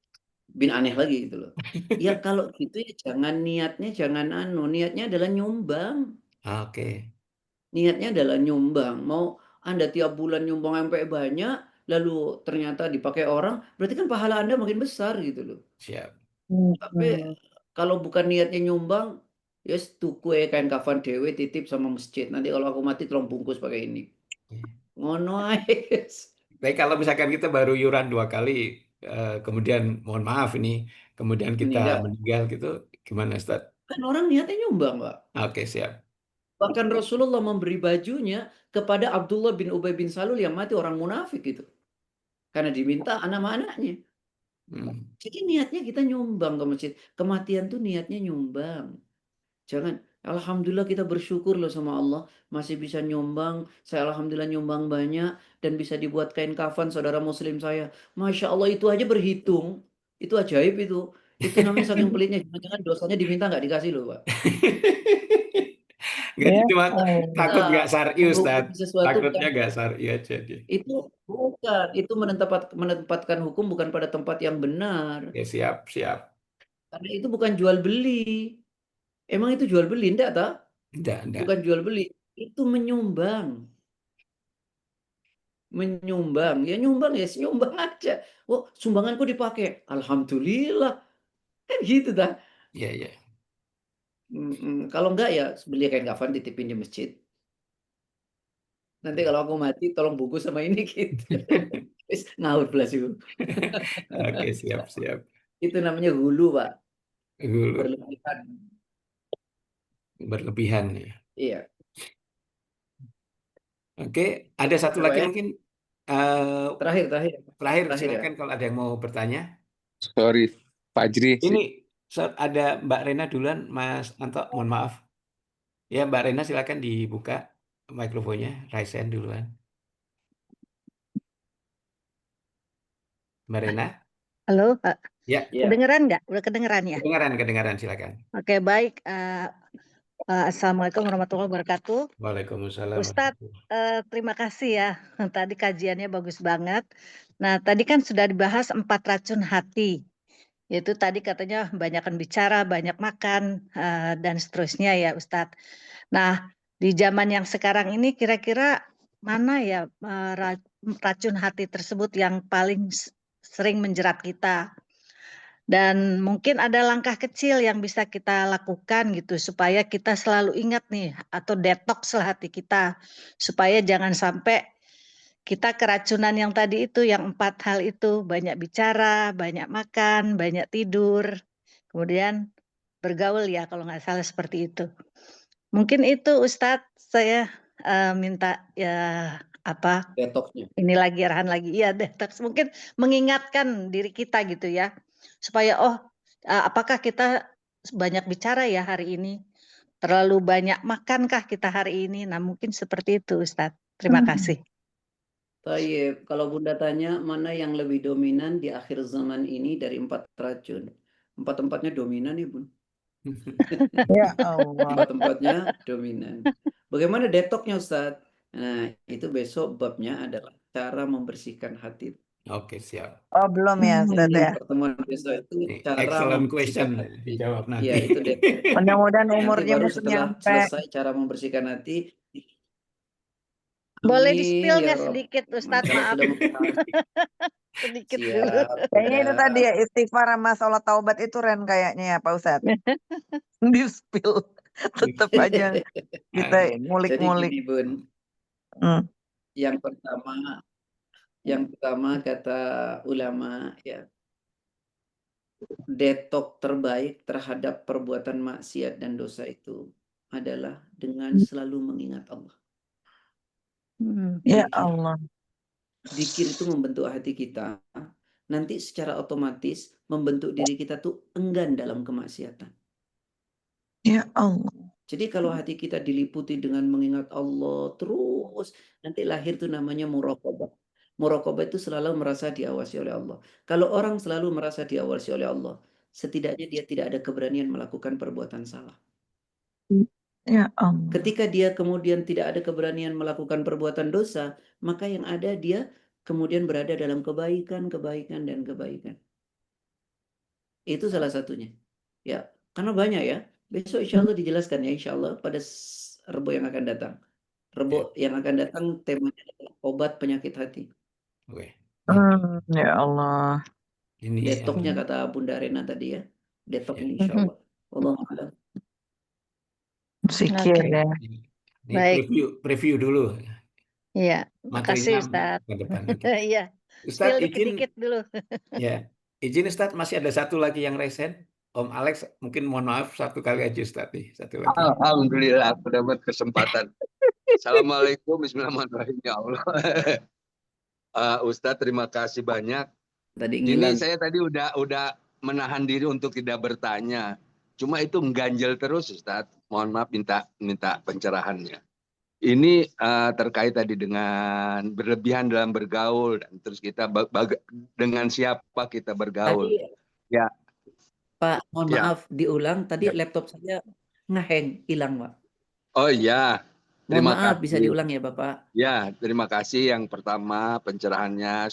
bin aneh lagi gitu loh. Ya kalau gitu ya jangan niatnya adalah nyumbang. Oke, Niatnya adalah nyumbang. Mau Anda tiap bulan nyumbang sampai banyak, lalu ternyata dipakai orang, berarti kan pahala Anda makin besar gitu loh. siap. Tapi kalau bukan niatnya nyumbang, Yes, tuku kain kafan dewe titip sama masjid. Nanti kalau aku mati tolong bungkus pakai ini. Ngono ae. Tapi kalau misalkan kita baru iuran 2 kali, kemudian mohon maaf ini, kemudian kita Meninggal. meninggal gitu, gimana Ustaz? Kan orang niatnya nyumbang, Pak. Oke, siap. Bahkan Rasulullah memberi bajunya kepada Abdullah bin Ubay bin Salul yang mati orang munafik itu. Karena diminta anak-anaknya. Hmm. Jadi niatnya kita nyumbang ke masjid. Kematian tuh niatnya nyumbang. Jangan, alhamdulillah kita bersyukur loh sama Allah masih bisa nyumbang. Saya alhamdulillah nyumbang banyak dan bisa dibuat kain kafan saudara muslim saya. Masya Allah itu aja berhitung. Itu ajaib itu. Itu namanya saking pelitnya. Jangan-jangan dosanya diminta nggak dikasih loh, Pak. Nggak, Ya cuma Allah. takut nggak syar'i Ustaz. Menghukumi sesuatu Takutnya kan. nggak syar'i aja dia. Itu bukan. Itu menempatkan hukum bukan pada tempat yang benar. Oke, siap, siap. Karena itu bukan jual beli. Emang itu jual beli? Enggak, tak? Enggak. Bukan jual beli. Itu menyumbang. Menyumbang. Ya nyumbang ya, nyumbang aja. Oh, sumbanganku dipakai. Alhamdulillah. Kan gitu, tak? Iya, iya. Kalau enggak ya beli kain kafan titipin di masjid. Nanti kalau aku mati tolong bungkus sama ini gitu. Wis ngawur belas itu. Oke, siap, siap. Itu namanya hulu, Pak. Dulu Berlebihan. berlebihan ya. Iya. Oke, ada satu Apa lagi ya? mungkin Terakhir terakhir ya. silakan kalau ada yang mau bertanya. Sorry, Fajri. Ini ada Mbak Rena duluan, Mas Anto, mohon maaf. Ya, Mbak Rena silakan dibuka mikrofonnya, raise hand duluan. Mbak Rena? Halo, Pak. Ya, Iya. Kedengeran nggak? Udah kedengeran ya? kedengaran, silakan. Oke, baik. Assalamualaikum warahmatullahi wabarakatuh. Waalaikumsalam. Ustadz, terima kasih ya. Tadi kajiannya bagus banget. Nah, tadi kan sudah dibahas 4 racun hati. Yaitu tadi katanya banyakan bicara, banyak makan, dan seterusnya ya Ustadz. Nah, di zaman yang sekarang ini kira-kira mana ya racun hati tersebut yang paling sering menjerat kita? Dan mungkin ada langkah kecil yang bisa kita lakukan gitu supaya kita selalu ingat nih atau detox lah hati kita supaya jangan sampai kita keracunan yang tadi itu, yang 4 hal itu, banyak bicara, banyak makan, banyak tidur, kemudian bergaul ya kalau nggak salah seperti itu. Mungkin itu Ustadz, saya minta ya Detoxnya. ini lagi arahan lagi, iya detox, mungkin mengingatkan diri kita gitu ya, supaya apakah kita banyak bicara ya hari ini, terlalu banyak makankah kita hari ini, nah mungkin seperti itu Ustadz, terima kasih. Tayyib, kalau Bunda tanya mana yang lebih dominan di akhir zaman ini dari 4 racun? 4-empatnya dominan ya, Bun. Ya Allah. 4-empatnya dominan. Bagaimana detoxnya, Ustadz? Nah, itu besok babnya adalah cara membersihkan hati. Oke, siap. Oh, belum ya, Ustadz ya. Pertemuan besok itu cara Excellent membersihkan question, hati. dijawab nanti. Iya, itu detox. Mudah-mudahan Nanti umurnya baru masih setelah nyampe. selesai cara membersihkan hati. Boleh Amin, di-spill-nya ya Rob. sedikit Ustadz, Kalau maaf. sudah memahami. Sedikit dulu. Siap, Kayaknya itu udah. tadi ya istighfar sama sholat taubat itu Ren kayaknya ya Pak Ustadz. Di-spill. Tetap aja kita Jadi ngulik-ngulik. gini, Bun. Hmm. Yang pertama kata ulama ya, detox terbaik terhadap perbuatan maksiat dan dosa itu adalah dengan selalu mengingat Allah. Ya Zikir. Allah. Zikir itu membentuk hati kita. Nanti secara otomatis membentuk diri kita tuh enggan dalam kemaksiatan. Ya Allah. Jadi kalau hati kita diliputi dengan mengingat Allah terus, nanti lahir tuh namanya muraqabah. Muraqabah itu selalu merasa diawasi oleh Allah. Kalau orang selalu merasa diawasi oleh Allah, setidaknya dia tidak ada keberanian melakukan perbuatan salah. Ya Allah. Ketika dia kemudian tidak ada keberanian melakukan perbuatan dosa, maka yang ada dia kemudian berada dalam kebaikan, kebaikan, dan kebaikan. Itu salah satunya. Ya, karena banyak ya. Besok insya Allah dijelaskan ya, insya Allah pada Rebo yang akan datang. Rebo yang akan datang temanya adalah obat penyakit hati. Oke. Ya Allah. Ini Detoxnya kata Bunda Rena tadi ya. Detoxnya insya Allah. Allah a'lam. Zikir Oke, ya. Ini baik. preview dulu Iya, materinya makasih Ustadz. ke depan nanti. Iya, Ustadz spill izin dikit-dikit dulu. ya, izin Ustadz masih ada satu lagi yang resen. Om Alex mungkin mohon maaf satu kali aja Ustadz nih, satu lagi. Alhamdulillah aku dapat kesempatan. Assalamualaikum, bismillahirrahmanirrahim ya Allah. Ustadz terima kasih banyak. Tadi Ini ngilang. saya tadi udah menahan diri untuk tidak bertanya. Cuma itu mengganjel terus Ustadz. Mohon maaf minta pencerahannya. Ini terkait tadi dengan berlebihan dalam bergaul dan terus kita dengan siapa kita bergaul. Tadi Ya, Pak, mohon ya. maaf diulang. Tadi Ya. laptop saya ngehang, hilang Pak. Oh iya. Mohon Terima maaf, bisa kasih. diulang ya Bapak. Ya, terima kasih. Yang pertama pencerahannya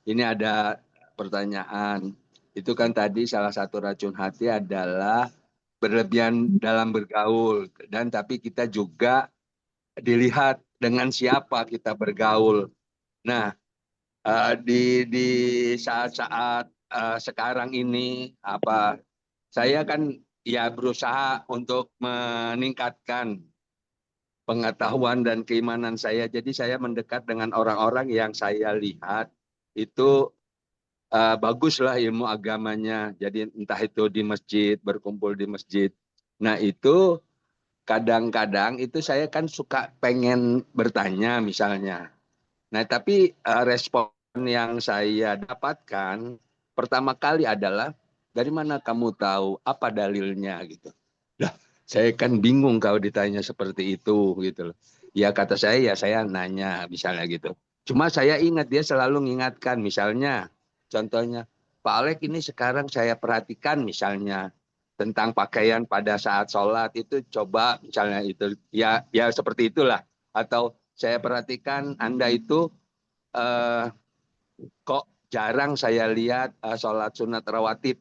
ini ada pertanyaan. Itu kan tadi salah satu racun hati adalah berlebihan dalam bergaul dan tapi kita juga dilihat dengan siapa kita bergaul. Nah, di saat-saat sekarang ini saya kan ya berusaha untuk meningkatkan pengetahuan dan keimanan saya. Jadi saya mendekat dengan orang-orang yang saya lihat itu baguslah ilmu agamanya. Jadi entah itu di masjid, berkumpul di masjid. Nah itu kadang-kadang itu saya kan suka pengen bertanya misalnya. Nah tapi respon yang saya dapatkan pertama kali adalah dari mana kamu tahu apa dalilnya gitu. Lah, saya kan bingung kalau ditanya seperti itu gitu loh. Ya kata saya ya saya nanya misalnya gitu. Cuma saya ingat dia selalu mengingatkan misalnya contohnya Pak Alek ini sekarang saya perhatikan misalnya tentang pakaian pada saat sholat itu coba misalnya itu ya seperti itulah atau saya perhatikan Anda itu kok jarang saya lihat sholat sunat rawatib.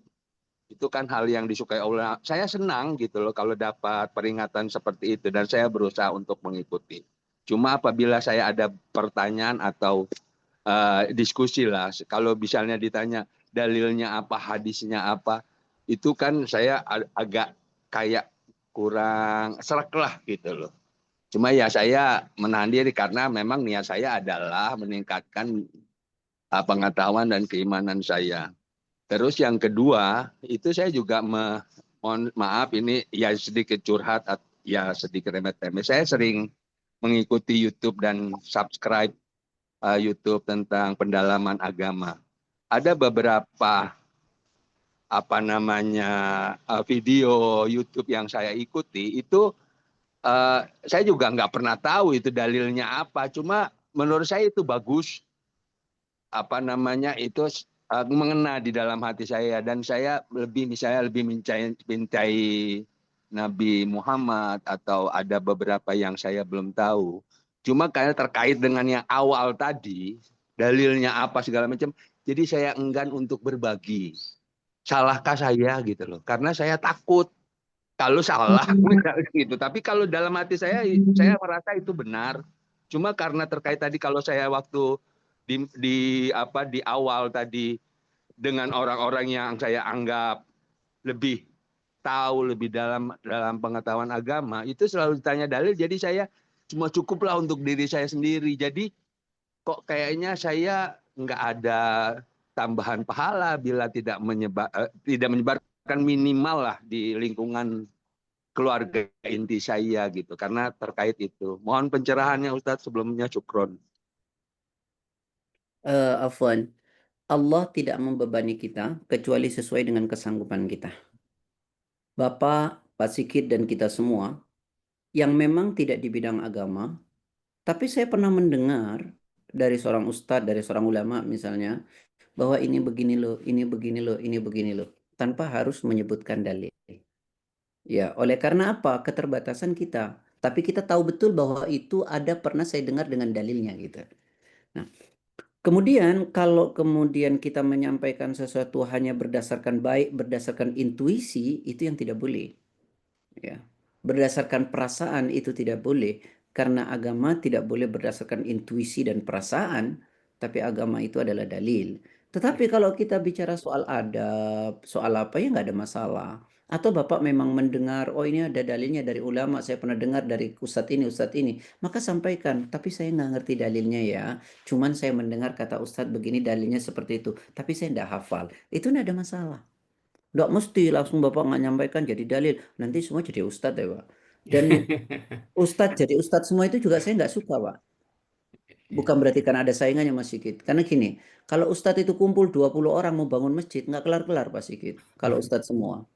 Itu kan hal yang disukai Allah. Saya senang gitu loh kalau dapat peringatan seperti itu dan saya berusaha untuk mengikuti. Cuma apabila saya ada pertanyaan atau diskusi lah, kalau misalnya ditanya dalilnya apa, hadisnya apa, itu kan saya agak kayak kurang serak lah gitu loh. Cuma ya saya menahan diri karena memang niat saya adalah meningkatkan pengetahuan dan keimanan saya. Terus yang kedua, itu saya juga mohon maaf ini ya sedikit curhat, ya sedikit remet-remet. Saya sering mengikuti YouTube dan subscribe YouTube tentang pendalaman agama. Ada beberapa video YouTube yang saya ikuti itu saya juga nggak pernah tahu itu dalilnya apa. Cuma menurut saya itu bagus. Itu mengena di dalam hati saya dan saya lebih mencintai Nabi Muhammad atau ada beberapa yang saya belum tahu. Cuma karena terkait dengan yang awal tadi, dalilnya apa segala macam, jadi saya enggan untuk berbagi. Salahkah saya gitu loh? Karena saya takut kalau salah gitu. Tapi kalau dalam hati saya merasa itu benar. Cuma karena terkait tadi kalau saya waktu di awal tadi dengan orang-orang yang saya anggap lebih tahu lebih dalam pengetahuan agama itu selalu ditanya dalil, jadi saya cuma cukuplah untuk diri saya sendiri. Jadi kok kayaknya saya nggak ada tambahan pahala bila tidak menyebarkan minimal lah di lingkungan keluarga inti saya gitu, karena terkait itu. Mohon pencerahannya Ustadz sebelumnya, syukron. Afwan, Allah tidak membebani kita kecuali sesuai dengan kesanggupan kita. Bapak, Pak Sikit dan kita semua yang memang tidak di bidang agama, tapi saya pernah mendengar dari seorang ustadz, dari seorang ulama misalnya, bahwa ini begini loh, ini begini loh, ini begini loh, tanpa harus menyebutkan dalil. Ya, oleh karena apa? Keterbatasan kita. Tapi kita tahu betul bahwa itu ada pernah saya dengar dengan dalilnya gitu. Nah, kemudian kalau kemudian kita menyampaikan sesuatu hanya berdasarkan berdasarkan intuisi, itu yang tidak boleh. Ya. Berdasarkan perasaan itu tidak boleh, karena agama tidak boleh berdasarkan intuisi dan perasaan, tapi agama itu adalah dalil. Tetapi kalau kita bicara soal adab, soal apa ya nggak ada masalah. Atau Bapak memang mendengar, oh ini ada dalilnya dari ulama, saya pernah dengar dari ustadz ini, maka sampaikan, tapi saya nggak ngerti dalilnya ya, cuman saya mendengar kata ustadz begini dalilnya seperti itu, tapi saya nggak hafal. Itu nggak ada masalah. Nggak mesti langsung Bapak nggak nyampaikan jadi dalil, nanti semua jadi ustadz ya Pak. Dan ustadz jadi ustadz semua itu juga saya nggak suka Pak. Bukan berarti karena ada saingannya Mas Sigit. Karena gini, kalau ustadz itu kumpul 20 orang mau bangun masjid, nggak kelar-kelar Pak Sigit. Kalau ustadz semua.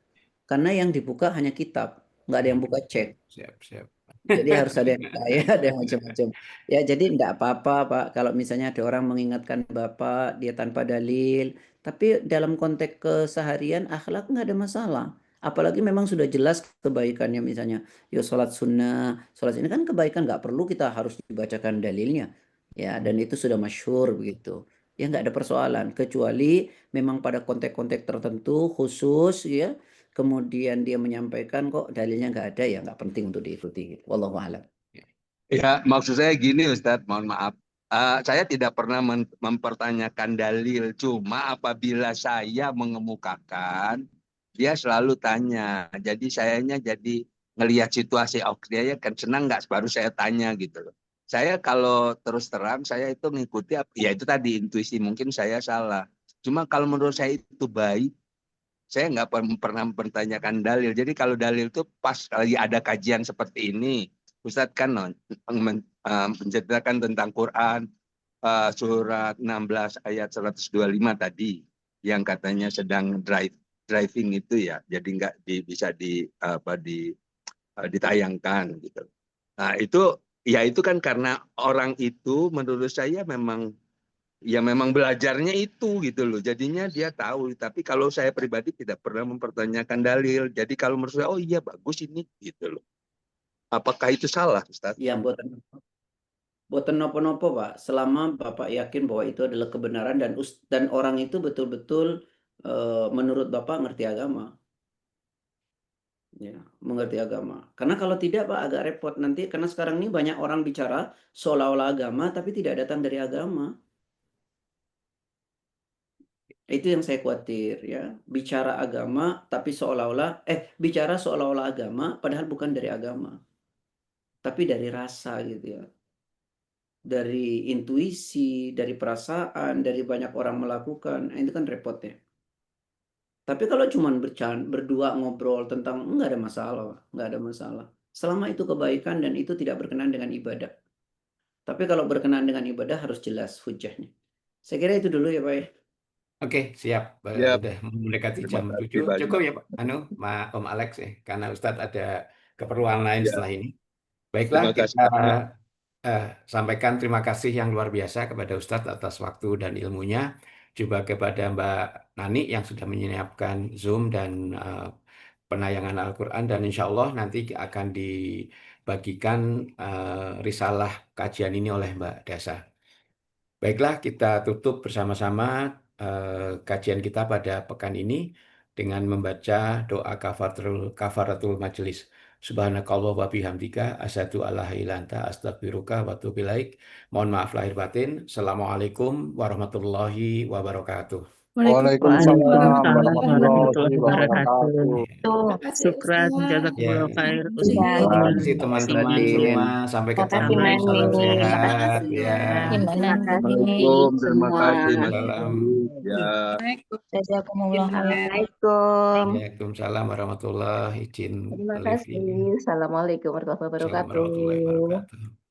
Karena yang dibuka hanya kitab, nggak ada yang buka cek. Siap. Jadi harus ada yang kaya, ada yang macam-macam. Ya, jadi enggak apa-apa, Pak. Kalau misalnya ada orang mengingatkan Bapak, dia tanpa dalil. Tapi dalam konteks keseharian, akhlak nggak ada masalah. Apalagi memang sudah jelas kebaikannya misalnya. Ya, sholat sunnah, sholat ini kan kebaikan, nggak perlu kita harus dibacakan dalilnya. Ya, dan itu sudah masyhur begitu. Ya, nggak ada persoalan. Kecuali memang pada konteks-konteks tertentu, khusus ya, kemudian dia menyampaikan kok dalilnya nggak ada, ya nggak penting untuk diikuti. Wallahu a'lam. Ya, maksud saya gini Ustadz, mohon maaf. Saya tidak pernah mempertanyakan dalil, cuma apabila saya mengemukakan, dia selalu tanya. Jadi sayanya jadi ngelihat situasi, oh dia kan senang nggak, baru saya tanya gitu loh. Saya kalau terus terang, saya itu mengikuti, ya itu tadi intuisi, mungkin saya salah. Cuma kalau menurut saya itu baik, saya nggak pernah mempertanyakan dalil. Jadi kalau dalil itu pas lagi ada kajian seperti ini, Ustadz kan menceritakan tentang Quran surat 16 ayat 125 tadi, yang katanya sedang driving itu ya, jadi nggak bisa ditayangkan gitu. Nah itu ya itu kan karena orang itu menurut saya memang belajarnya itu gitu loh. Jadinya dia tahu. Tapi kalau saya pribadi tidak pernah mempertanyakan dalil. Jadi kalau menurut saya, oh iya bagus ini gitu loh. Apakah itu salah, Ustadz? Ya, buatan nopo-nopo Pak. Selama Bapak yakin bahwa itu adalah kebenaran dan orang itu betul-betul menurut Bapak ngerti agama. Ya, mengerti agama. Karena kalau tidak Pak agak repot nanti, karena sekarang ini banyak orang bicara seolah-olah agama tapi tidak datang dari agama. Itu yang saya khawatir ya. Bicara agama tapi bicara seolah-olah agama padahal bukan dari agama. Tapi dari rasa gitu ya. Dari intuisi, dari perasaan, dari banyak orang melakukan. Nah, itu kan repotnya. Tapi kalau cuma berdua ngobrol tentang nggak ada masalah, nggak ada masalah. Selama itu kebaikan dan itu tidak berkenaan dengan ibadah. Tapi kalau berkenaan dengan ibadah harus jelas hujahnya. Saya kira itu dulu ya Pak ya. Oke, siap. Ya, Udah mendekati terima jam kasih 7. banyak. Cukup ya Pak Om Alex ya, karena Ustadz ada keperluan lain Ya. setelah ini. Baiklah, Terima kasih kita banyak. sampaikan terima kasih yang luar biasa kepada Ustadz atas waktu dan ilmunya, juga kepada Mbak Nani yang sudah menyiapkan Zoom dan penayangan Al-Quran, dan insya Allah nanti akan dibagikan risalah kajian ini oleh Mbak Dasa. Baiklah, kita tutup bersama-sama kajian kita pada pekan ini dengan membaca doa kafaratul majelis. Subhanakallah wa bihamdika asyhadu alla ilaha illa anta astaghfiruka wa atubu ilaik. Mohon maaf lahir batin. Assalamualaikum warahmatullahi wabarakatuh. Waalaikumsalam warahmatullahi warahmatullahi wabarakatuh. wabarakatuh. Syukran, jazakumullah khair, Ustaz. Terima kasih teman-teman semua. Sampai ketemu. Salam sehat ya. Terima kasih Assalamualaikum, terima semua. kasih Mas Salam. Ya. Jazakumullah khair. Assalamualaikum. Waalaikumsalam warahmatullahi izin Terima live ini. kasih. Assalamualaikum warahmatullahi Assalamualaikum wabarakatuh. warahmatullahi wabarakatuh.